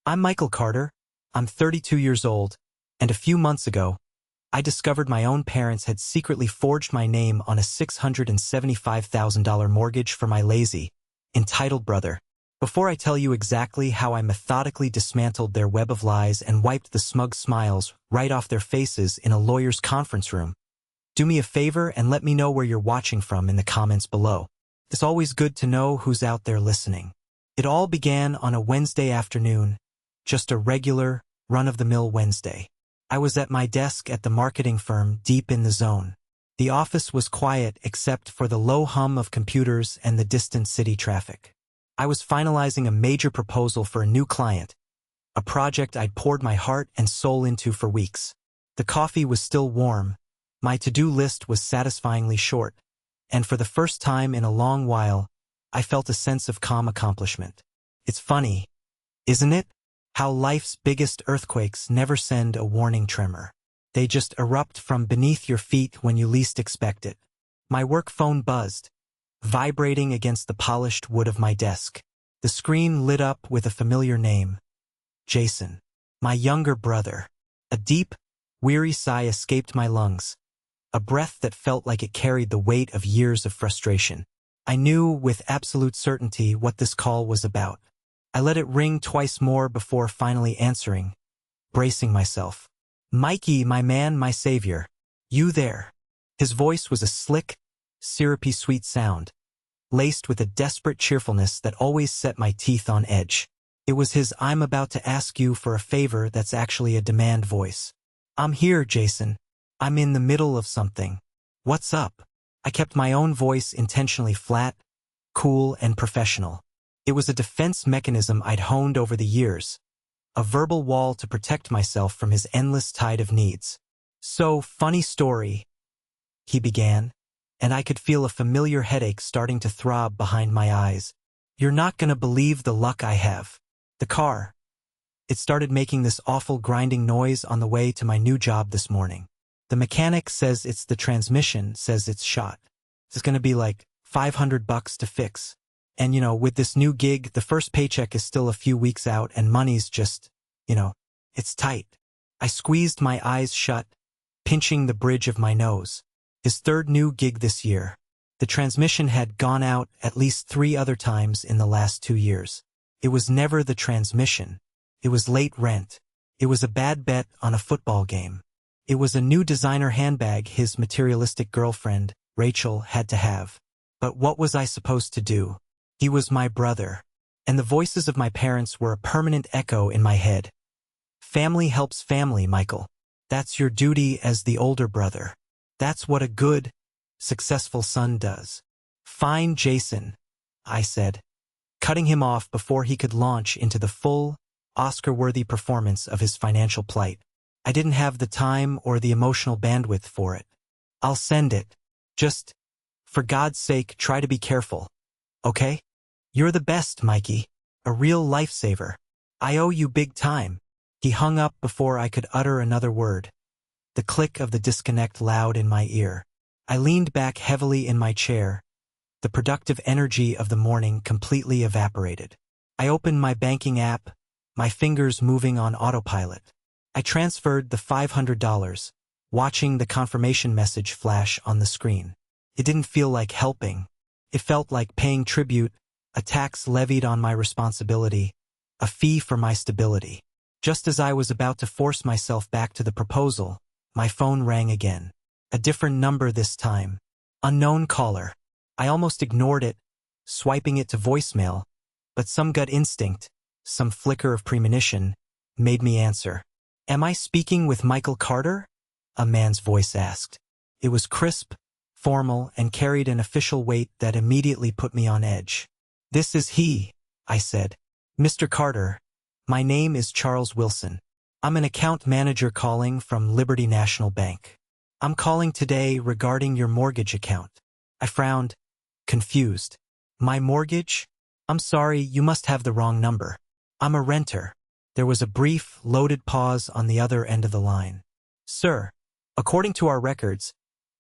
I'm Michael Carter. I'm 32 years old, and a few months ago, I discovered my own parents had secretly forged my name on a $675,000 mortgage for my lazy, entitled brother. Before I tell you exactly how I methodically dismantled their web of lies and wiped the smug smiles right off their faces in a lawyer's conference room, do me a favor and let me know where you're watching from in the comments below. It's always good to know who's out there listening. It all began on a Wednesday afternoon, just a regular, run-of-the-mill Wednesday. I was at my desk at the marketing firm deep in the zone. The office was quiet except for the low hum of computers and the distant city traffic. I was finalizing a major proposal for a new client, a project I'd poured my heart and soul into for weeks. The coffee was still warm, my to-do list was satisfyingly short, and for the first time in a long while, I felt a sense of calm accomplishment. It's funny, isn't it? How life's biggest earthquakes never send a warning tremor. They just erupt from beneath your feet when you least expect it. My work phone buzzed, vibrating against the polished wood of my desk. The screen lit up with a familiar name. Jason, my younger brother. A deep, weary sigh escaped my lungs, a breath that felt like it carried the weight of years of frustration. I knew with absolute certainty what this call was about. I let it ring twice more before finally answering, bracing myself. Mikey, my man, my savior. You there? His voice was a slick, syrupy sweet sound, laced with a desperate cheerfulness that always set my teeth on edge. It was his "I'm about to ask you for a favor" that's actually a demand voice. I'm here, Jason. I'm in the middle of something. What's up? I kept my own voice intentionally flat, cool, and professional. It was a defense mechanism I'd honed over the years, a verbal wall to protect myself from his endless tide of needs. So, funny story, he began, and I could feel a familiar headache starting to throb behind my eyes. You're not gonna believe the luck I have. The car. It started making this awful grinding noise on the way to my new job this morning. The mechanic says it's the transmission, says it's shot. It's gonna be like $500 to fix. And with this new gig, the first paycheck is still a few weeks out and money's just, it's tight. I squeezed my eyes shut, pinching the bridge of my nose. His third new gig this year. The transmission had gone out at least 3 other times in the last 2 years. It was never the transmission. It was late rent. It was a bad bet on a football game. It was a new designer handbag his materialistic girlfriend, Rachel, had to have. But what was I supposed to do? He was my brother, and the voices of my parents were a permanent echo in my head. Family helps family, Michael. That's your duty as the older brother. That's what a good, successful son does. Fine, Jason, I said, cutting him off before he could launch into the full, Oscar-worthy performance of his financial plight. I didn't have the time or the emotional bandwidth for it. I'll send it. Just, for God's sake, try to be careful. Okay? You're the best, Mikey. A real lifesaver. I owe you big time. He hung up before I could utter another word. The click of the disconnect loud in my ear. I leaned back heavily in my chair. The productive energy of the morning completely evaporated. I opened my banking app, my fingers moving on autopilot. I transferred the $500, watching the confirmation message flash on the screen. It didn't feel like helping. It felt like paying tribute, a tax levied on my responsibility, a fee for my stability. Just as I was about to force myself back to the proposal, my phone rang again. A different number this time. Unknown caller. I almost ignored it, swiping it to voicemail, but some gut instinct, some flicker of premonition, made me answer. Am I speaking with Michael Carter? A man's voice asked. It was crisp, formal, and carried an official weight that immediately put me on edge. This is he, I said. Mr. Carter, my name is Charles Wilson. I'm an account manager calling from Liberty National Bank. I'm calling today regarding your mortgage account. I frowned, confused. My mortgage? I'm sorry, you must have the wrong number. I'm a renter. There was a brief, loaded pause on the other end of the line. Sir, according to our records,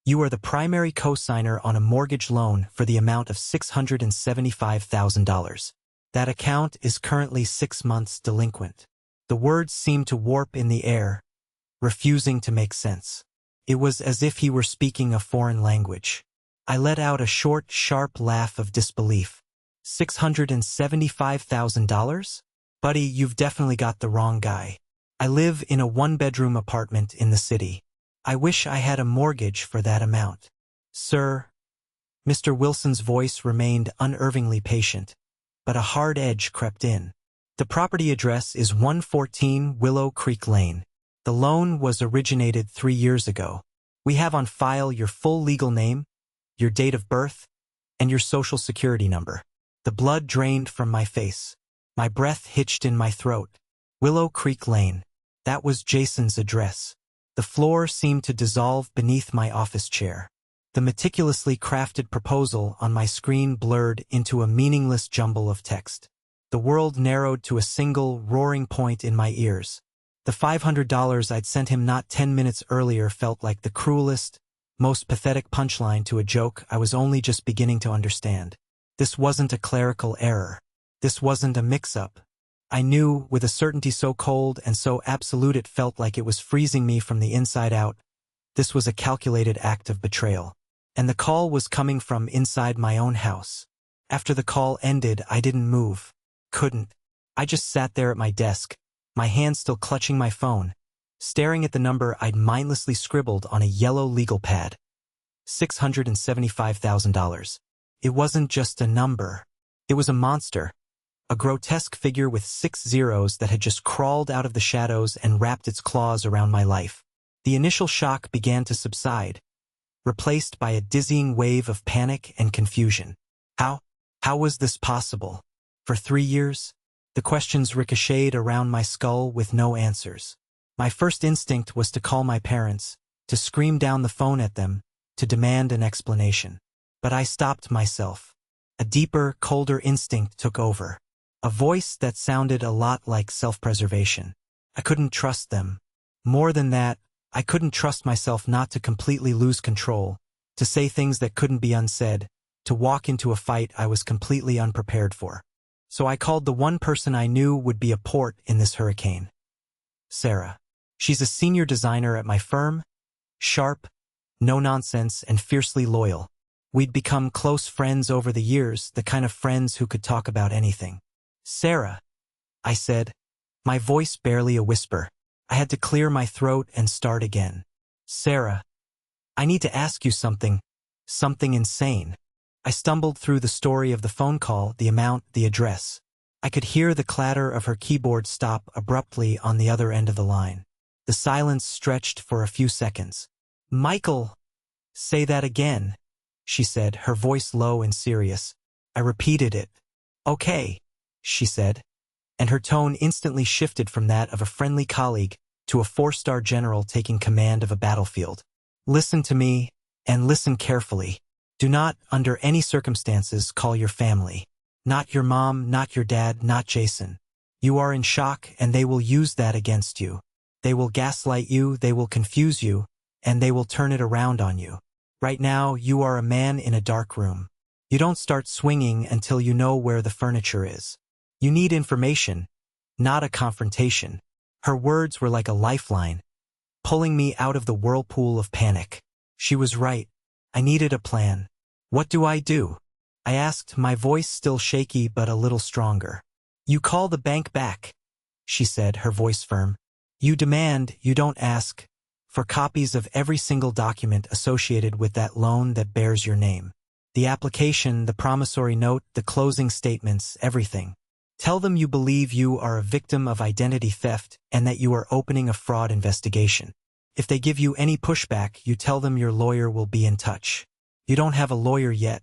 you are the primary co-signer on a mortgage loan for the amount of $675,000. That account is currently 6 months delinquent. The words seemed to warp in the air, refusing to make sense. It was as if he were speaking a foreign language. I let out a short, sharp laugh of disbelief. $675,000? Buddy, you've definitely got the wrong guy. I live in a one-bedroom apartment in the city. I wish I had a mortgage for that amount. Sir, Mr. Wilson's voice remained unervingly patient, but a hard edge crept in. The property address is 114 Willow Creek Lane. The loan was originated 3 years ago. We have on file your full legal name, your date of birth, and your social security number. The blood drained from my face. My breath hitched in my throat. Willow Creek Lane. That was Jason's address. The floor seemed to dissolve beneath my office chair. The meticulously crafted proposal on my screen blurred into a meaningless jumble of text. The world narrowed to a single, roaring point in my ears. The $500 I'd sent him not 10 minutes earlier felt like the cruelest, most pathetic punchline to a joke I was only just beginning to understand. This wasn't a clerical error. This wasn't a mix-up. I knew, with a certainty so cold and so absolute it felt like it was freezing me from the inside out, this was a calculated act of betrayal. And the call was coming from inside my own house. After the call ended, I didn't move. Couldn't. I just sat there at my desk, my hand still clutching my phone, staring at the number I'd mindlessly scribbled on a yellow legal pad. $675,000. It wasn't just a number. It was a monster. A grotesque figure with 6 zeros that had just crawled out of the shadows and wrapped its claws around my life. The initial shock began to subside, replaced by a dizzying wave of panic and confusion. How was this possible? For 3 years? The questions ricocheted around my skull with no answers. My first instinct was to call my parents, to scream down the phone at them, to demand an explanation. But I stopped myself. A deeper, colder instinct took over. A voice that sounded a lot like self-preservation. I couldn't trust them. More than that, I couldn't trust myself not to completely lose control, to say things that couldn't be unsaid, to walk into a fight I was completely unprepared for. So I called the one person I knew would be a port in this hurricane. Sarah. She's a senior designer at my firm, sharp, no-nonsense, and fiercely loyal. We'd become close friends over the years, the kind of friends who could talk about anything. Sarah, I said, my voice barely a whisper. I had to clear my throat and start again. Sarah, I need to ask you something insane. I stumbled through the story of the phone call, the amount, the address. I could hear the clatter of her keyboard stop abruptly on the other end of the line. The silence stretched for a few seconds. Michael, say that again, she said, her voice low and serious. I repeated it. Okay, she said, and her tone instantly shifted from that of a friendly colleague to a 4-star general taking command of a battlefield. Listen to me, and listen carefully. Do not, under any circumstances, call your family. Not your mom, not your dad, not Jason. You are in shock, and they will use that against you. They will gaslight you, they will confuse you, and they will turn it around on you. Right now, you are a man in a dark room. You don't start swinging until you know where the furniture is. You need information, not a confrontation. Her words were like a lifeline, pulling me out of the whirlpool of panic. She was right. I needed a plan. What do? I asked, my voice still shaky but a little stronger. You call the bank back, she said, her voice firm. You demand, you don't ask, for copies of every single document associated with that loan that bears your name. The application, the promissory note, the closing statements, everything. Tell them you believe you are a victim of identity theft and that you are opening a fraud investigation. If they give you any pushback, you tell them your lawyer will be in touch. You don't have a lawyer yet,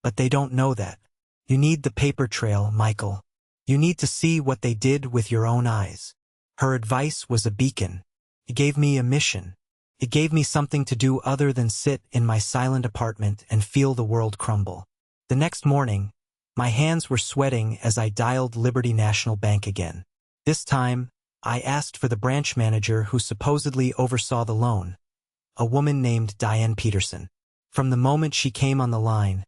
but they don't know that. You need the paper trail, Michael. You need to see what they did with your own eyes. Her advice was a beacon. It gave me a mission. It gave me something to do other than sit in my silent apartment and feel the world crumble. The next morning, my hands were sweating as I dialed Liberty National Bank again. This time, I asked for the branch manager who supposedly oversaw the loan, a woman named Diane Peterson. From the moment she came on the line,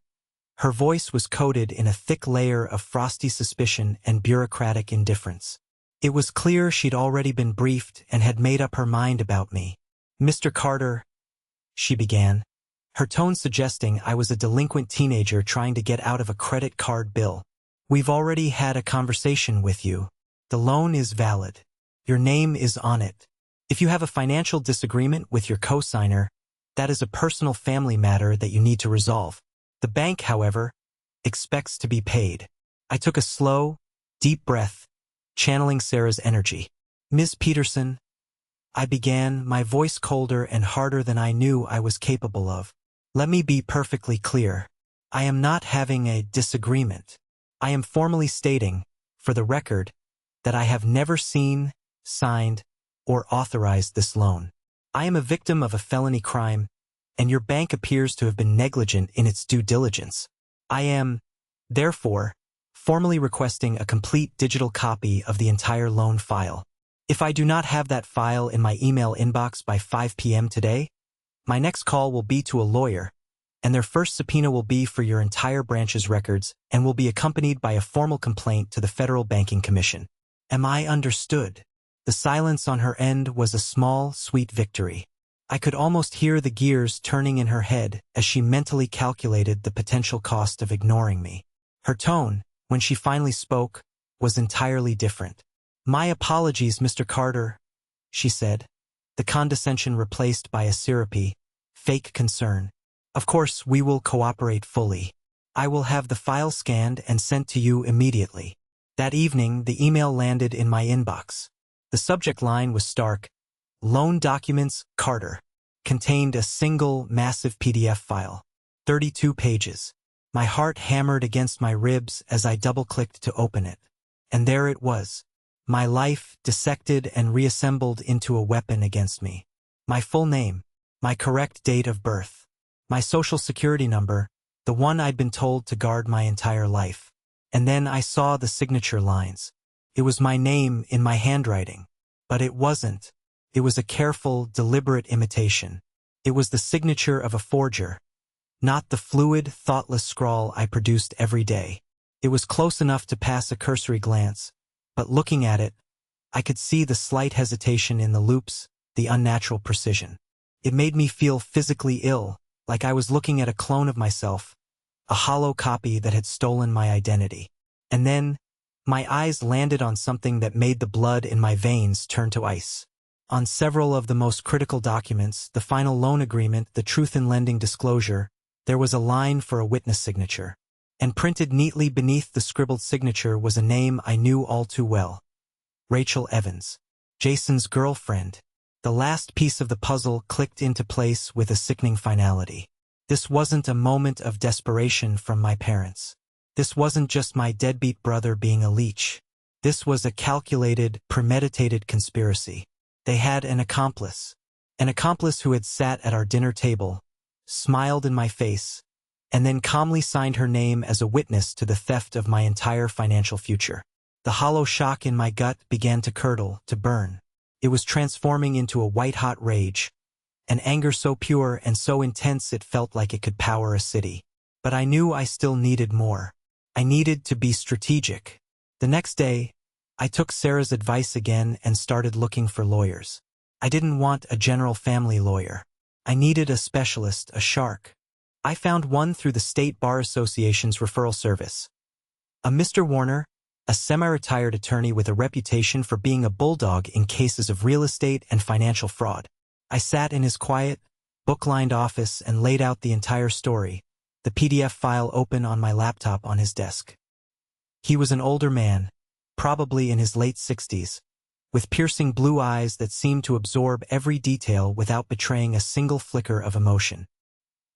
her voice was coated in a thick layer of frosty suspicion and bureaucratic indifference. It was clear she'd already been briefed and had made up her mind about me. "Mr. Carter," she began, her tone suggesting I was a delinquent teenager trying to get out of a credit card bill. "We've already had a conversation with you. The loan is valid. Your name is on it. If you have a financial disagreement with your co-signer, that is a personal family matter that you need to resolve. The bank, however, expects to be paid." I took a slow, deep breath, channeling Sarah's energy. "Ms. Peterson," I began, my voice colder and harder than I knew I was capable of. "Let me be perfectly clear. I am not having a disagreement. I am formally stating, for the record, that I have never seen, signed, or authorized this loan. I am a victim of a felony crime, and your bank appears to have been negligent in its due diligence. I am, therefore, formally requesting a complete digital copy of the entire loan file. If I do not have that file in my email inbox by 5 p.m. today, my next call will be to a lawyer, and their first subpoena will be for your entire branch's records and will be accompanied by a formal complaint to the Federal Banking Commission. Am I understood?" The silence on her end was a small, sweet victory. I could almost hear the gears turning in her head as she mentally calculated the potential cost of ignoring me. Her tone, when she finally spoke, was entirely different. "My apologies, Mr. Carter," she said, the condescension replaced by a syrupy, fake concern. "Of course, we will cooperate fully. I will have the file scanned and sent to you immediately." That evening, the email landed in my inbox. The subject line was stark: "Loan Documents, Carter." Contained a single, massive PDF file. 32 pages. My heart hammered against my ribs as I double-clicked to open it. And there it was. My life dissected and reassembled into a weapon against me. My full name, my correct date of birth, my social security number, the one I'd been told to guard my entire life. And then I saw the signature lines. It was my name in my handwriting. But it wasn't. It was a careful, deliberate imitation. It was the signature of a forger, not the fluid, thoughtless scrawl I produced every day. It was close enough to pass a cursory glance, but looking at it, I could see the slight hesitation in the loops, the unnatural precision. It made me feel physically ill, like I was looking at a clone of myself, a hollow copy that had stolen my identity. And then, my eyes landed on something that made the blood in my veins turn to ice. On several of the most critical documents, the final loan agreement, the truth in lending disclosure, there was a line for a witness signature. And printed neatly beneath the scribbled signature was a name I knew all too well. Rachel Evans. Jason's girlfriend. The last piece of the puzzle clicked into place with a sickening finality. This wasn't a moment of desperation from my parents. This wasn't just my deadbeat brother being a leech. This was a calculated, premeditated conspiracy. They had an accomplice who had sat at our dinner table, smiled in my face, and then calmly signed her name as a witness to the theft of my entire financial future. The hollow shock in my gut began to curdle, to burn. It was transforming into a white-hot rage, an anger so pure and so intense it felt like it could power a city. But I knew I still needed more. I needed to be strategic. The next day, I took Sarah's advice again and started looking for lawyers. I didn't want a general family lawyer. I needed a specialist, a shark. I found one through the State Bar Association's referral service. A Mr. Warner, a semi-retired attorney with a reputation for being a bulldog in cases of real estate and financial fraud. I sat in his quiet, book-lined office and laid out the entire story, the PDF file open on my laptop on his desk. He was an older man, probably in his late 60s, with piercing blue eyes that seemed to absorb every detail without betraying a single flicker of emotion.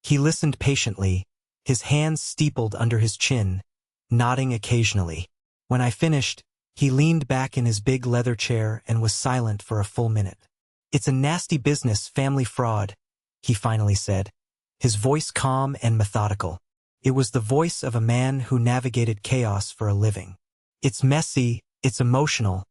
He listened patiently, his hands steepled under his chin, nodding occasionally. When I finished, he leaned back in his big leather chair and was silent for a full minute. "It's a nasty business, family fraud," he finally said, his voice calm and methodical. It was the voice of a man who navigated chaos for a living. "It's messy, it's emotional,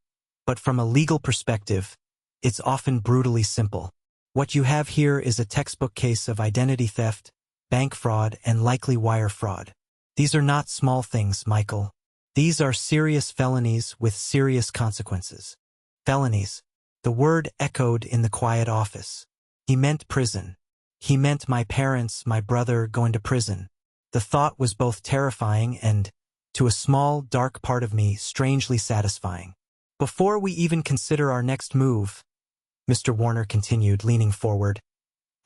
but from a legal perspective, it's often brutally simple. What you have here is a textbook case of identity theft, bank fraud, and likely wire fraud. These are not small things, Michael. These are serious felonies with serious consequences. Felonies. The word echoed in the quiet office. He meant prison. He meant my parents, my brother, going to prison. The thought was both terrifying and, to a small, dark part of me, strangely satisfying. Before we even consider our next move, Mr. Warner continued, leaning forward,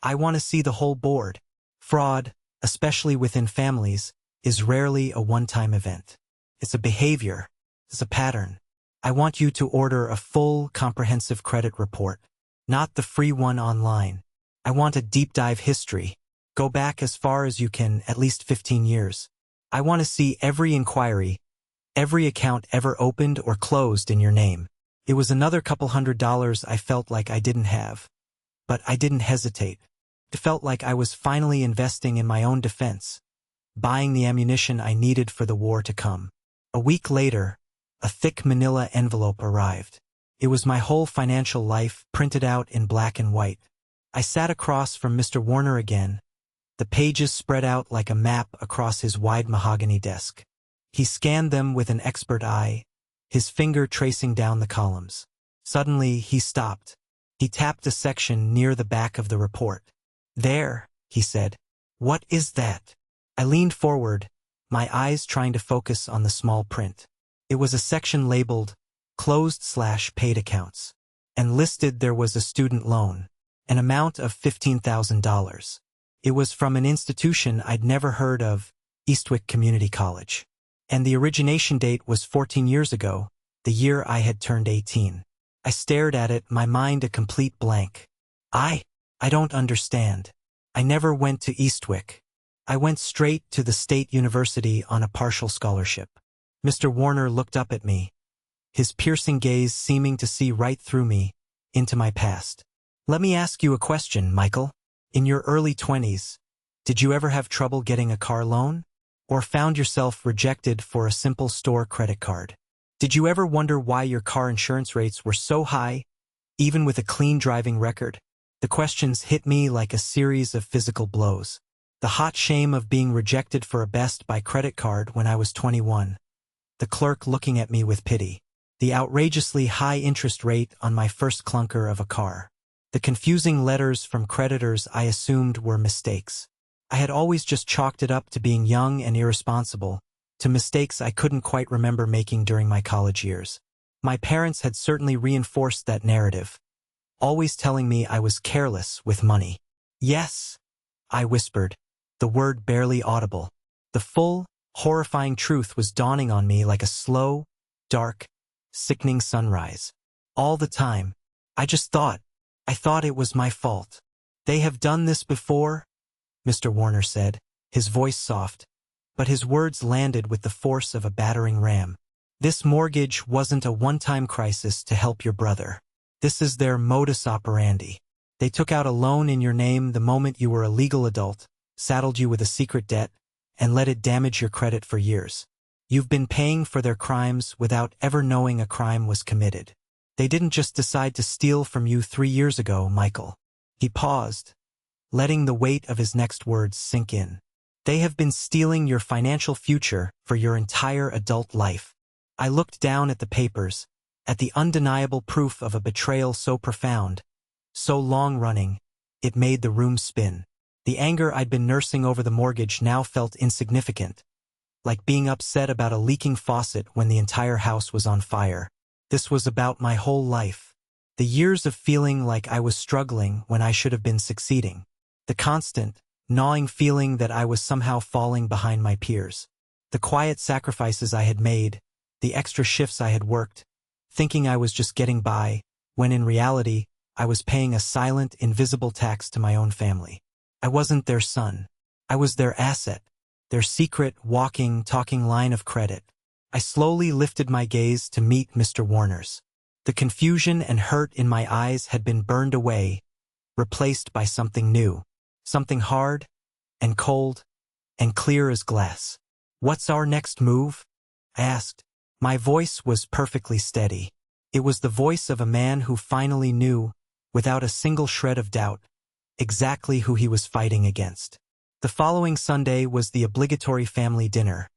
I want to see the whole board. Fraud, especially within families, is rarely a one-time event. It's a behavior. It's a pattern. I want you to order a full, comprehensive credit report, not the free one online. I want a deep dive history. Go back as far as you can, at least 15 years. I want to see every inquiry, every account ever opened or closed in your name. It was another couple $100 I felt like I didn't have. But I didn't hesitate. It felt like I was finally investing in my own defense, buying the ammunition I needed for the war to come. A week later, a thick manila envelope arrived. It was my whole financial life, printed out in black and white. I sat across from Mr. Warner again, the pages spread out like a map across his wide mahogany desk. He scanned them with an expert eye, his finger tracing down the columns. Suddenly, he stopped. He tapped a section near the back of the report. There, he said. What is that? I leaned forward, my eyes trying to focus on the small print. It was a section labeled closed/paid accounts, and listed there was a student loan, an amount of $15,000. It was from an institution I'd never heard of, Eastwick Community College. And the origination date was 14 years ago, the year I had turned 18. I stared at it, my mind a complete blank. I don't understand. I never went to Eastwick. I went straight to the State University on a partial scholarship. Mr. Warner looked up at me, his piercing gaze seeming to see right through me, into my past. Let me ask you a question, Michael. In your early 20s, did you ever have trouble getting a car loan? Or found yourself rejected for a simple store credit card? Did you ever wonder why your car insurance rates were so high, even with a clean driving record? The questions hit me like a series of physical blows. The hot shame of being rejected for a Best Buy credit card when I was 21. The clerk looking at me with pity. The outrageously high interest rate on my first clunker of a car. The confusing letters from creditors I assumed were mistakes. I had always just chalked it up to being young and irresponsible, to mistakes I couldn't quite remember making during my college years. My parents had certainly reinforced that narrative, always telling me I was careless with money. Yes, I whispered, the word barely audible. The full, horrifying truth was dawning on me like a slow, dark, sickening sunrise. All the time, I thought it was my fault. They have done this before, Mr. Warner said, his voice soft, but his words landed with the force of a battering ram. This mortgage wasn't a one-time crisis to help your brother. This is their modus operandi. They took out a loan in your name the moment you were a legal adult, saddled you with a secret debt, and let it damage your credit for years. You've been paying for their crimes without ever knowing a crime was committed. They didn't just decide to steal from you 3 years ago, Michael. He paused, letting the weight of his next words sink in. They have been stealing your financial future for your entire adult life. I looked down at the papers, at the undeniable proof of a betrayal so profound, so long-running, it made the room spin. The anger I'd been nursing over the mortgage now felt insignificant, like being upset about a leaking faucet when the entire house was on fire. This was about my whole life. The years of feeling like I was struggling when I should have been succeeding. The constant, gnawing feeling that I was somehow falling behind my peers. The quiet sacrifices I had made, the extra shifts I had worked, thinking I was just getting by, when in reality, I was paying a silent, invisible tax to my own family. I wasn't their son. I was their asset, their secret, walking, talking line of credit. I slowly lifted my gaze to meet Mr. Warner's. The confusion and hurt in my eyes had been burned away, replaced by something new. Something hard, and cold, and clear as glass. What's our next move? I asked. My voice was perfectly steady. It was the voice of a man who finally knew, without a single shred of doubt, exactly who he was fighting against. The following Sunday was the obligatory family dinner,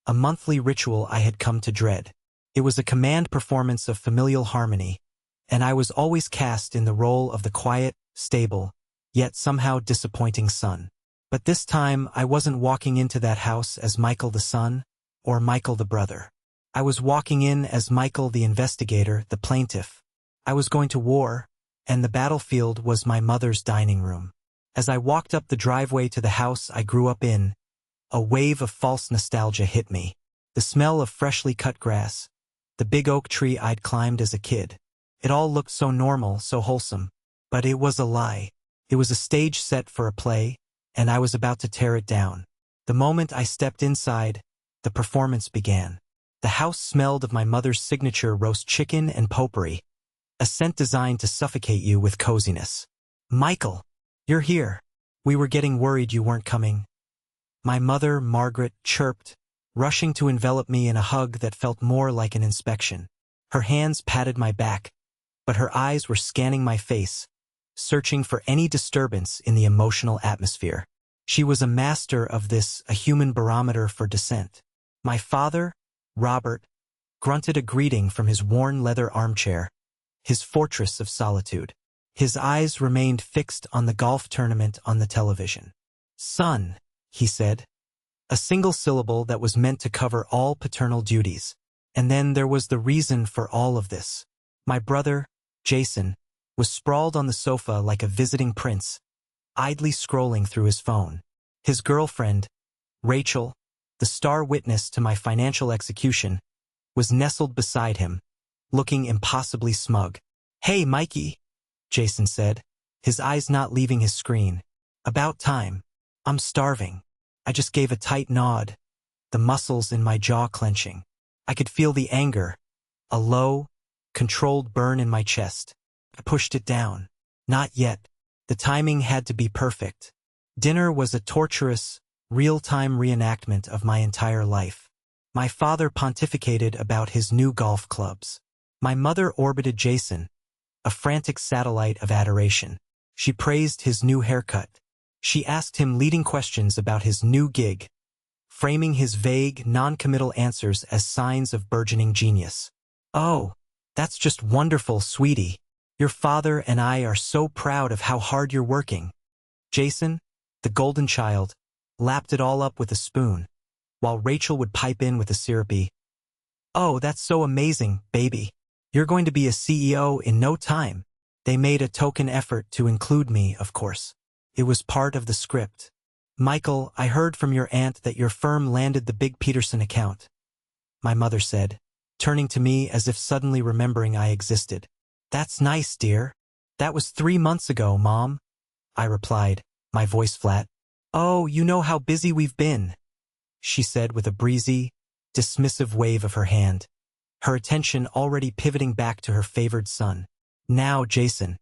a monthly ritual I had come to dread. It was a command performance of familial harmony, and I was always cast in the role of the quiet, stable, yet somehow disappointing son. But this time I wasn't walking into that house as Michael the son, or Michael the brother. I was walking in as Michael the investigator, the plaintiff. I was going to war, and the battlefield was my mother's dining room. As I walked up the driveway to the house I grew up in, a wave of false nostalgia hit me. The smell of freshly cut grass, the big oak tree I'd climbed as a kid. It all looked so normal, so wholesome. But it was a lie. It was a stage set for a play, and I was about to tear it down. The moment I stepped inside, the performance began. The house smelled of my mother's signature roast chicken and potpourri, a scent designed to suffocate you with coziness. "Michael, you're here. We were getting worried you weren't coming." My mother, Margaret, chirped, rushing to envelop me in a hug that felt more like an inspection. Her hands patted my back, but her eyes were scanning my face, searching for any disturbance in the emotional atmosphere. She was a master of this, a human barometer for dissent. My father, Robert, grunted a greeting from his worn leather armchair, his fortress of solitude. His eyes remained fixed on the golf tournament on the television. "Son," he said, a single syllable that was meant to cover all paternal duties. And then there was the reason for all of this. My brother, Jason, was sprawled on the sofa like a visiting prince, idly scrolling through his phone. His girlfriend, Rachel, the star witness to my financial execution, was nestled beside him, looking impossibly smug. "Hey, Mikey," Jason said, his eyes not leaving his screen. "About time. I'm starving." I just gave a tight nod, the muscles in my jaw clenching. I could feel the anger, a low, controlled burn in my chest. I pushed it down. Not yet. The timing had to be perfect. Dinner was a torturous, real-time reenactment of my entire life. My father pontificated about his new golf clubs. My mother orbited Jason, a frantic satellite of adoration. She praised his new haircut. She asked him leading questions about his new gig, framing his vague, non-committal answers as signs of burgeoning genius. "Oh, that's just wonderful, sweetie. Your father and I are so proud of how hard you're working." Jason, the golden child, lapped it all up with a spoon, while Rachel would pipe in with a syrupy, "Oh, that's so amazing, baby. You're going to be a CEO in no time." They made a token effort to include me, of course. It was part of the script. "Michael, I heard from your aunt that your firm landed the big Peterson account," my mother said, turning to me as if suddenly remembering I existed. "That's nice, dear. That was 3 months ago, Mom," I replied, my voice flat. "Oh, you know how busy we've been," she said with a breezy, dismissive wave of her hand, her attention already pivoting back to her favored son. "Now, Jason,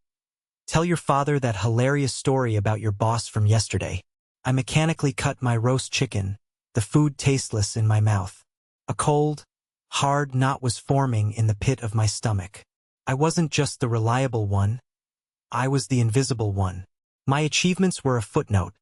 tell your father that hilarious story about your boss from yesterday." I mechanically cut my roast chicken, the food tasteless in my mouth. A cold, hard knot was forming in the pit of my stomach. I wasn't just the reliable one. I was the invisible one. My achievements were a footnote.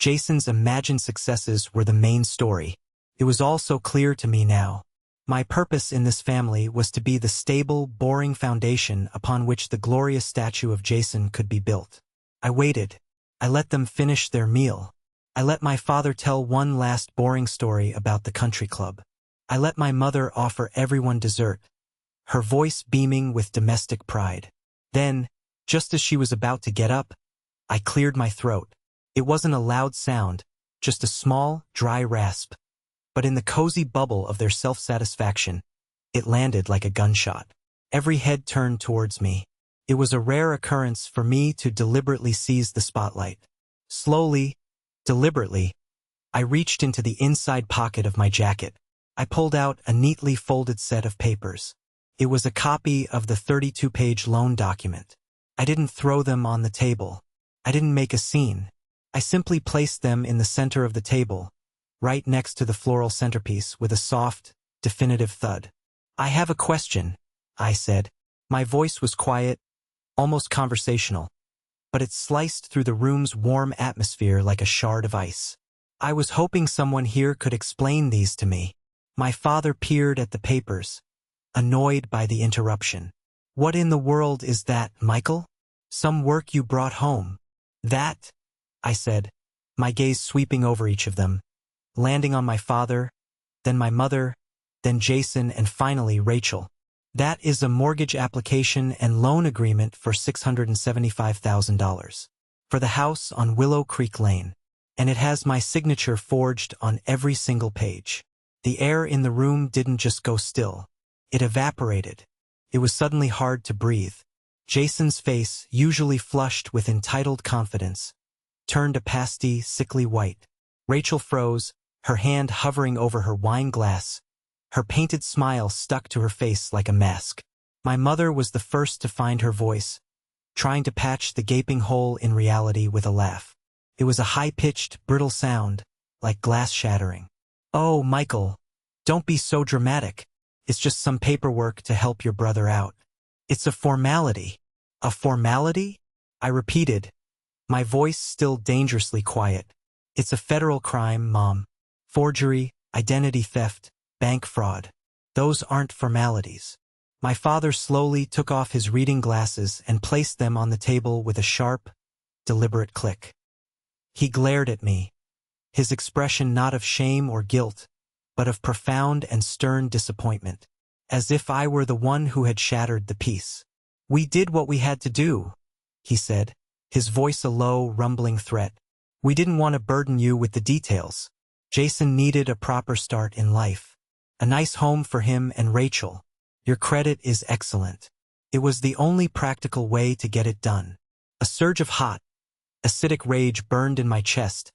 Jason's imagined successes were the main story. It was all so clear to me now. My purpose in this family was to be the stable, boring foundation upon which the glorious statue of Jason could be built. I waited. I let them finish their meal. I let my father tell one last boring story about the country club. I let my mother offer everyone dessert, her voice beaming with domestic pride. Then, just as she was about to get up, I cleared my throat. It wasn't a loud sound, just a small, dry rasp. But in the cozy bubble of their self-satisfaction, it landed like a gunshot. Every head turned towards me. It was a rare occurrence for me to deliberately seize the spotlight. Slowly, deliberately, I reached into the inside pocket of my jacket. I pulled out a neatly folded set of papers. It was a copy of the 32-page loan document. I didn't throw them on the table. I didn't make a scene. I simply placed them in the center of the table, right next to the floral centerpiece with a soft, definitive thud. "I have a question," I said. My voice was quiet, almost conversational, but it sliced through the room's warm atmosphere like a shard of ice. "I was hoping someone here could explain these to me." My father peered at the papers, annoyed by the interruption. What in the world is that, Michael? Some work you brought home. That, I said, my gaze sweeping over each of them, landing on my father, then my mother, then Jason, and finally Rachel. That is a mortgage application and loan agreement for $675,000 for the house on Willow Creek Lane, and it has my signature forged on every single page. The air in the room didn't just go still. It evaporated. It was suddenly hard to breathe. Jason's face, usually flushed with entitled confidence, turned a pasty, sickly white. Rachel froze, her hand hovering over her wine glass. Her painted smile stuck to her face like a mask. My mother was the first to find her voice, trying to patch the gaping hole in reality with a laugh. It was a high-pitched, brittle sound, like glass shattering. Oh, Michael, don't be so dramatic. It's just some paperwork to help your brother out. It's a formality. A formality? I repeated, my voice still dangerously quiet. It's a federal crime, Mom. Forgery, identity theft, bank fraud. Those aren't formalities. My father slowly took off his reading glasses and placed them on the table with a sharp, deliberate click. He glared at me, his expression not of shame or guilt, but of profound and stern disappointment, as if I were the one who had shattered the peace. We did what we had to do, he said, his voice a low, rumbling threat. We didn't want to burden you with the details. Jason needed a proper start in life. A nice home for him and Rachel. Your credit is excellent. It was the only practical way to get it done. A surge of hot, acidic rage burned in my chest,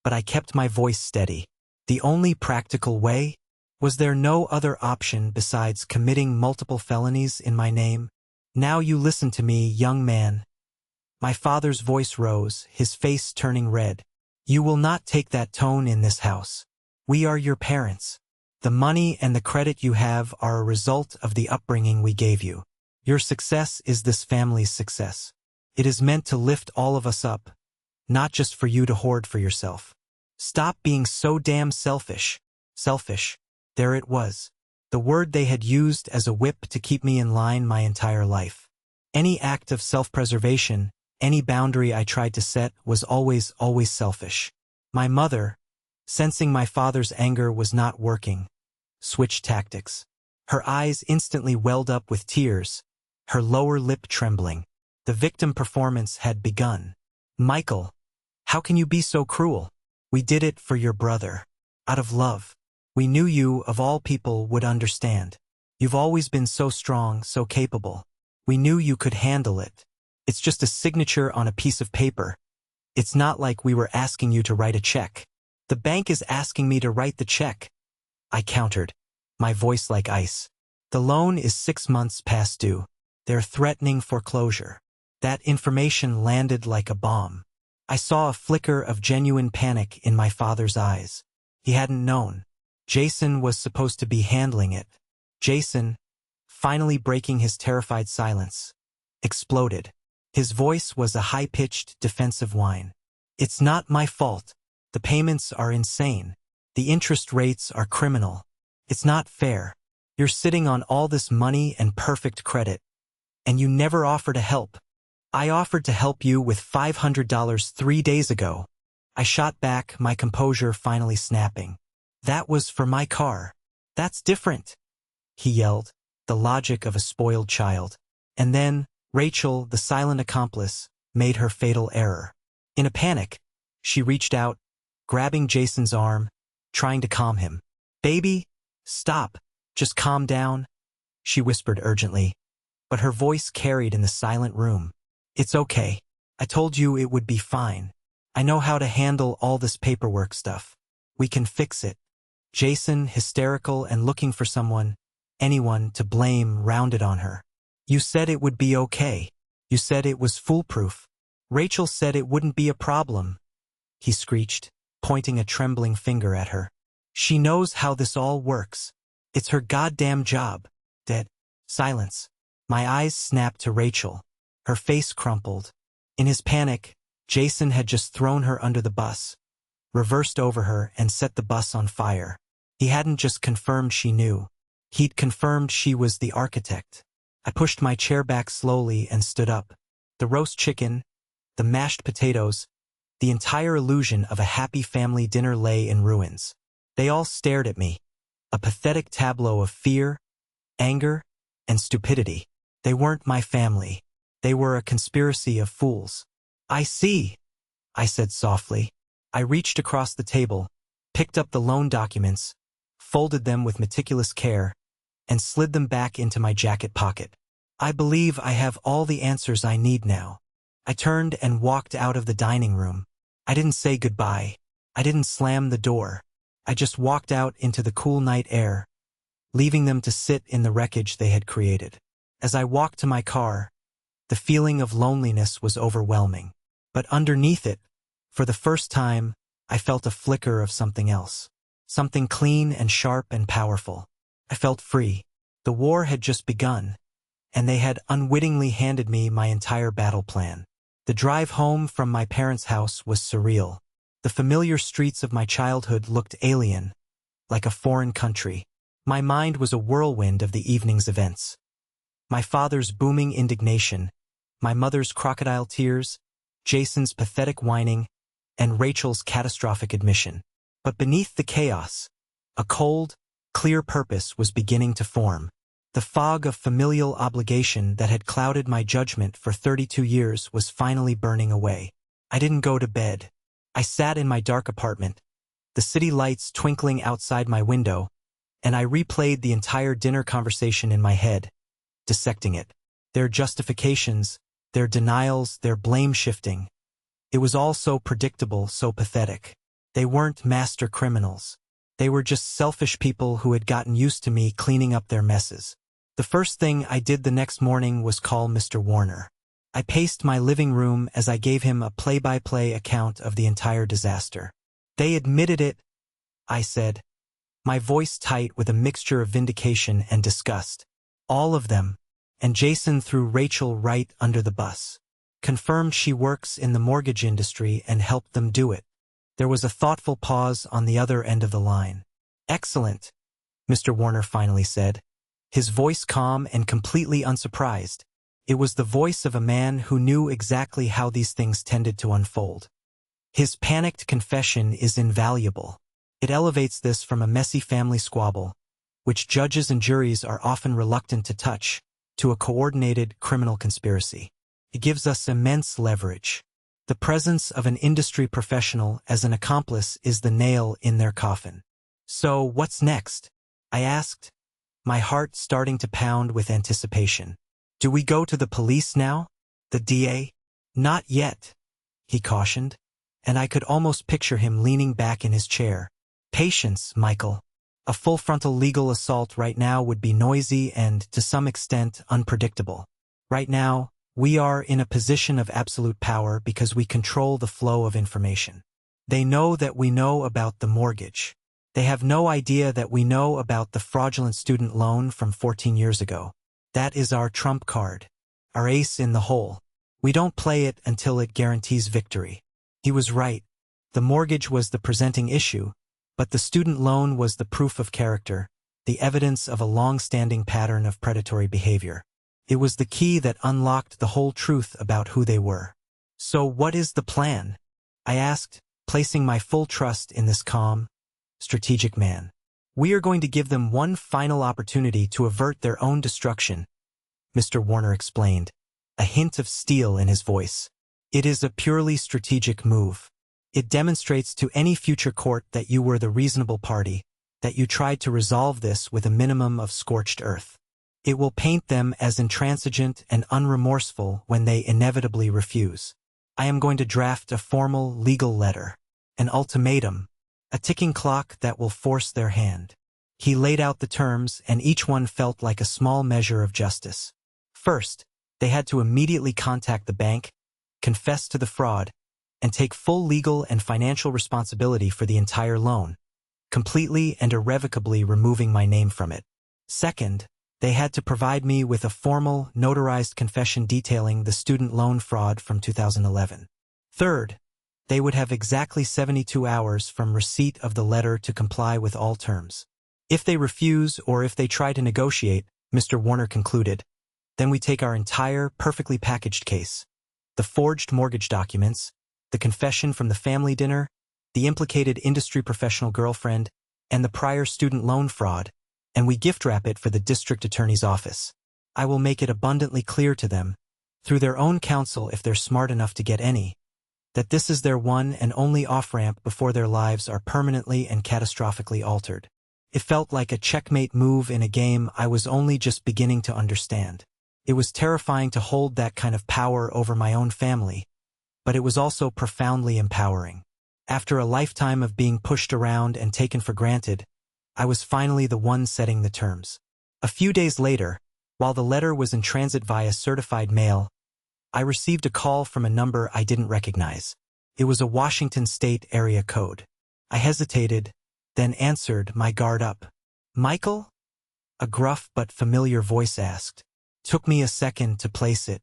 but I kept my voice steady. The only practical way? Was there no other option besides committing multiple felonies in my name? Now you listen to me, young man. My father's voice rose, his face turning red. You will not take that tone in this house. We are your parents. The money and the credit you have are a result of the upbringing we gave you. Your success is this family's success. It is meant to lift all of us up, not just for you to hoard for yourself. Stop being so damn selfish. Selfish. There it was. The word they had used as a whip to keep me in line my entire life. Any act of self-preservation, any boundary I tried to set was always selfish. My mother, sensing my father's anger was not working, switched tactics. Her eyes instantly welled up with tears, her lower lip trembling. The victim performance had begun. Michael, how can you be so cruel? We did it for your brother. Out of love. We knew you, of all people, would understand. You've always been so strong, so capable. We knew you could handle it. It's just a signature on a piece of paper. It's not like we were asking you to write a check. The bank is asking me to write the check. I countered, my voice like ice. The loan is 6 months past due. They're threatening foreclosure. That information landed like a bomb. I saw a flicker of genuine panic in my father's eyes. He hadn't known. Jason was supposed to be handling it. Jason, finally breaking his terrified silence, exploded. His voice was a high-pitched, defensive whine. It's not my fault. The payments are insane. The interest rates are criminal. It's not fair. You're sitting on all this money and perfect credit, and you never offer to help. I offered to help you with $500 3 days ago. I shot back, my composure finally snapping. That was for my car. That's different, he yelled, the logic of a spoiled child. And then, Rachel, the silent accomplice, made her fatal error. In a panic, she reached out, grabbing Jason's arm, trying to calm him. Baby, stop, just calm down, she whispered urgently, but her voice carried in the silent room. It's okay. I told you it would be fine. I know how to handle all this paperwork stuff. We can fix it. Jason, hysterical and looking for someone, anyone to blame, rounded on her. You said it would be okay. You said it was foolproof. Rachel said it wouldn't be a problem, he screeched, pointing a trembling finger at her. She knows how this all works. It's her goddamn job. Dead. Silence. My eyes snapped to Rachel. Her face crumpled. In his panic, Jason had just thrown her under the bus, reversed over her and set the bus on fire. He hadn't just confirmed she knew. He'd confirmed she was the architect. I pushed my chair back slowly and stood up. The roast chicken, the mashed potatoes, the entire illusion of a happy family dinner lay in ruins. They all stared at me, a pathetic tableau of fear, anger, and stupidity. They weren't my family. They were a conspiracy of fools. "I see," I said softly. I reached across the table, picked up the loan documents, folded them with meticulous care, and slid them back into my jacket pocket. "I believe I have all the answers I need now." I turned and walked out of the dining room. I didn't say goodbye. I didn't slam the door. I just walked out into the cool night air, leaving them to sit in the wreckage they had created. As I walked to my car, the feeling of loneliness was overwhelming. But underneath it, for the first time, I felt a flicker of something else. Something clean and sharp and powerful. I felt free. The war had just begun, and they had unwittingly handed me my entire battle plan. The drive home from my parents' house was surreal. The familiar streets of my childhood looked alien, like a foreign country. My mind was a whirlwind of the evening's events. My father's booming indignation, my mother's crocodile tears, Jason's pathetic whining, and Rachel's catastrophic admission. But beneath the chaos, a cold, clear purpose was beginning to form. The fog of familial obligation that had clouded my judgment for 32 years was finally burning away. I didn't go to bed. I sat in my dark apartment, the city lights twinkling outside my window, and I replayed the entire dinner conversation in my head, dissecting it. Their justifications, their denials, their blame-shifting. It was all so predictable, so pathetic. They weren't master criminals. They were just selfish people who had gotten used to me cleaning up their messes. The first thing I did the next morning was call Mr. Warner. I paced my living room as I gave him a play-by-play account of the entire disaster. "They admitted it," I said, my voice tight with a mixture of vindication and disgust. "All of them." And Jason threw Rachel right under the bus. "Confirmed she works in the mortgage industry and helped them do it." There was a thoughtful pause on the other end of the line. "Excellent," Mr. Warner finally said, his voice calm and completely unsurprised. It was the voice of a man who knew exactly how these things tended to unfold. His panicked confession is invaluable. It elevates this from a messy family squabble, which judges and juries are often reluctant to touch, to a coordinated criminal conspiracy. It gives us immense leverage. The presence of an industry professional as an accomplice is the nail in their coffin. "So, what's next?" I asked, my heart starting to pound with anticipation. "Do we go to the police now? The DA?" "Not yet," he cautioned, and I could almost picture him leaning back in his chair. "Patience, Michael. A full frontal legal assault right now would be noisy and, to some extent, unpredictable. Right now, we are in a position of absolute power because we control the flow of information. They know that we know about the mortgage. They have no idea that we know about the fraudulent student loan from 14 years ago. That is our trump card, our ace in the hole. We don't play it until it guarantees victory." He was right. The mortgage was the presenting issue, but the student loan was the proof of character, the evidence of a long-standing pattern of predatory behavior. It was the key that unlocked the whole truth about who they were. "So what is the plan?" I asked, placing my full trust in this calm, strategic man. "We are going to give them one final opportunity to avert their own destruction," Mr. Warner explained, a hint of steel in his voice. "It is a purely strategic move. It demonstrates to any future court that you were the reasonable party, that you tried to resolve this with a minimum of scorched earth. It will paint them as intransigent and unremorseful when they inevitably refuse. I am going to draft a formal legal letter, an ultimatum, a ticking clock that will force their hand." He laid out the terms, and each one felt like a small measure of justice. First, they had to immediately contact the bank, confess to the fraud, and take full legal and financial responsibility for the entire loan, completely and irrevocably removing my name from it. Second, they had to provide me with a formal, notarized confession detailing the student loan fraud from 2011. Third, they would have exactly 72 hours from receipt of the letter to comply with all terms. If they refuse or if they try to negotiate, Mr. Warner concluded, then we take our entire, perfectly packaged case. The forged mortgage documents, the confession from the family dinner, the implicated industry professional girlfriend, and the prior student loan fraud, and we gift wrap it for the district attorney's office. I will make it abundantly clear to them, through their own counsel if they're smart enough to get any, that this is their one and only off-ramp before their lives are permanently and catastrophically altered. It felt like a checkmate move in a game I was only just beginning to understand. It was terrifying to hold that kind of power over my own family, but it was also profoundly empowering. After a lifetime of being pushed around and taken for granted, I was finally the one setting the terms. A few days later, while the letter was in transit via certified mail, I received a call from a number I didn't recognize. It was a Washington State area code. I hesitated, then answered, my guard up. "Michael?" a gruff but familiar voice asked. Took me a second to place it.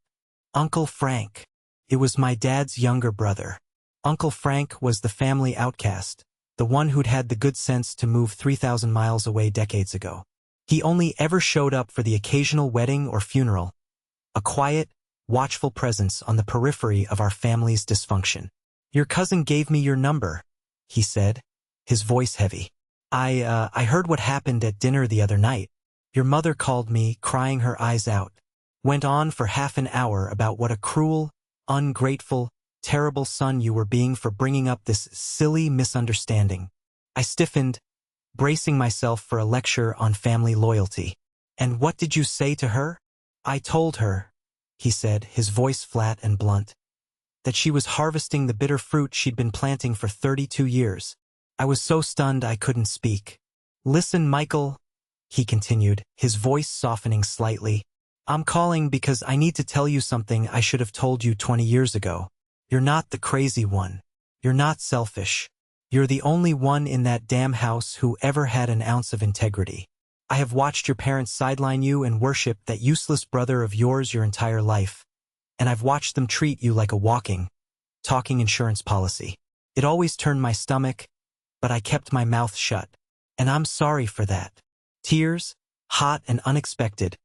"Uncle Frank." It was my dad's younger brother. Uncle Frank was the family outcast, the one who'd had the good sense to move 3,000 miles away decades ago. He only ever showed up for the occasional wedding or funeral, a quiet, watchful presence on the periphery of our family's dysfunction. "Your cousin gave me your number," he said, his voice heavy. I heard what happened at dinner the other night. Your mother called me, crying her eyes out. Went on for half an hour about what a cruel, ungrateful, terrible son you were being for bringing up this silly misunderstanding." I stiffened, bracing myself for a lecture on family loyalty. "And what did you say to her?" "I told her," he said, his voice flat and blunt, "that she was harvesting the bitter fruit she'd been planting for 32 years. I was so stunned I couldn't speak. "Listen, Michael," he continued, his voice softening slightly. "I'm calling because I need to tell you something I should have told you 20 years ago. You're not the crazy one. You're not selfish. You're the only one in that damn house who ever had an ounce of integrity. I have watched your parents sideline you and worship that useless brother of yours your entire life, and I've watched them treat you like a walking, talking insurance policy. It always turned my stomach, but I kept my mouth shut, and I'm sorry for that." Tears, hot and unexpected,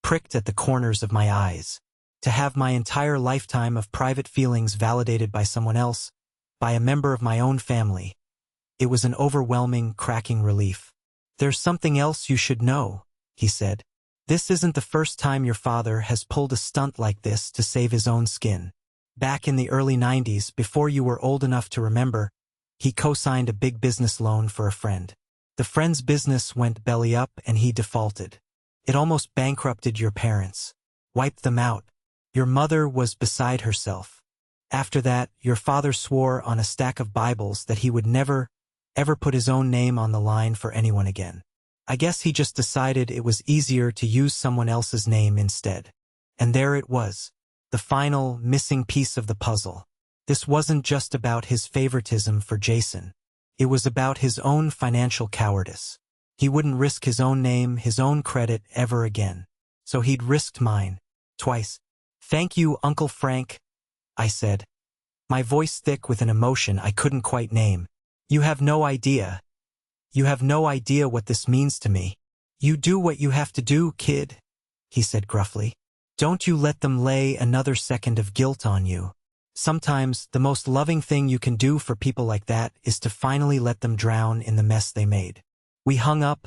pricked at the corners of my eyes. To have my entire lifetime of private feelings validated by someone else, by a member of my own family. It was an overwhelming, cracking relief. "There's something else you should know," he said. "This isn't the first time your father has pulled a stunt like this to save his own skin. Back in the early 90s, before you were old enough to remember, he co-signed a big business loan for a friend. The friend's business went belly up and he defaulted. It almost bankrupted your parents, wiped them out. Your mother was beside herself. After that, your father swore on a stack of Bibles that he would never, ever put his own name on the line for anyone again. I guess he just decided it was easier to use someone else's name instead. And there it was, the final, missing piece of the puzzle. This wasn't just about his favoritism for Jason. It was about his own financial cowardice. He wouldn't risk his own name, his own credit ever again. So he'd risked mine, twice. "Thank you, Uncle Frank," I said, my voice thick with an emotion I couldn't quite name. "You have no idea. You have no idea what this means to me." "You do what you have to do, kid," he said gruffly. "Don't you let them lay another second of guilt on you. Sometimes the most loving thing you can do for people like that is to finally let them drown in the mess they made." We hung up,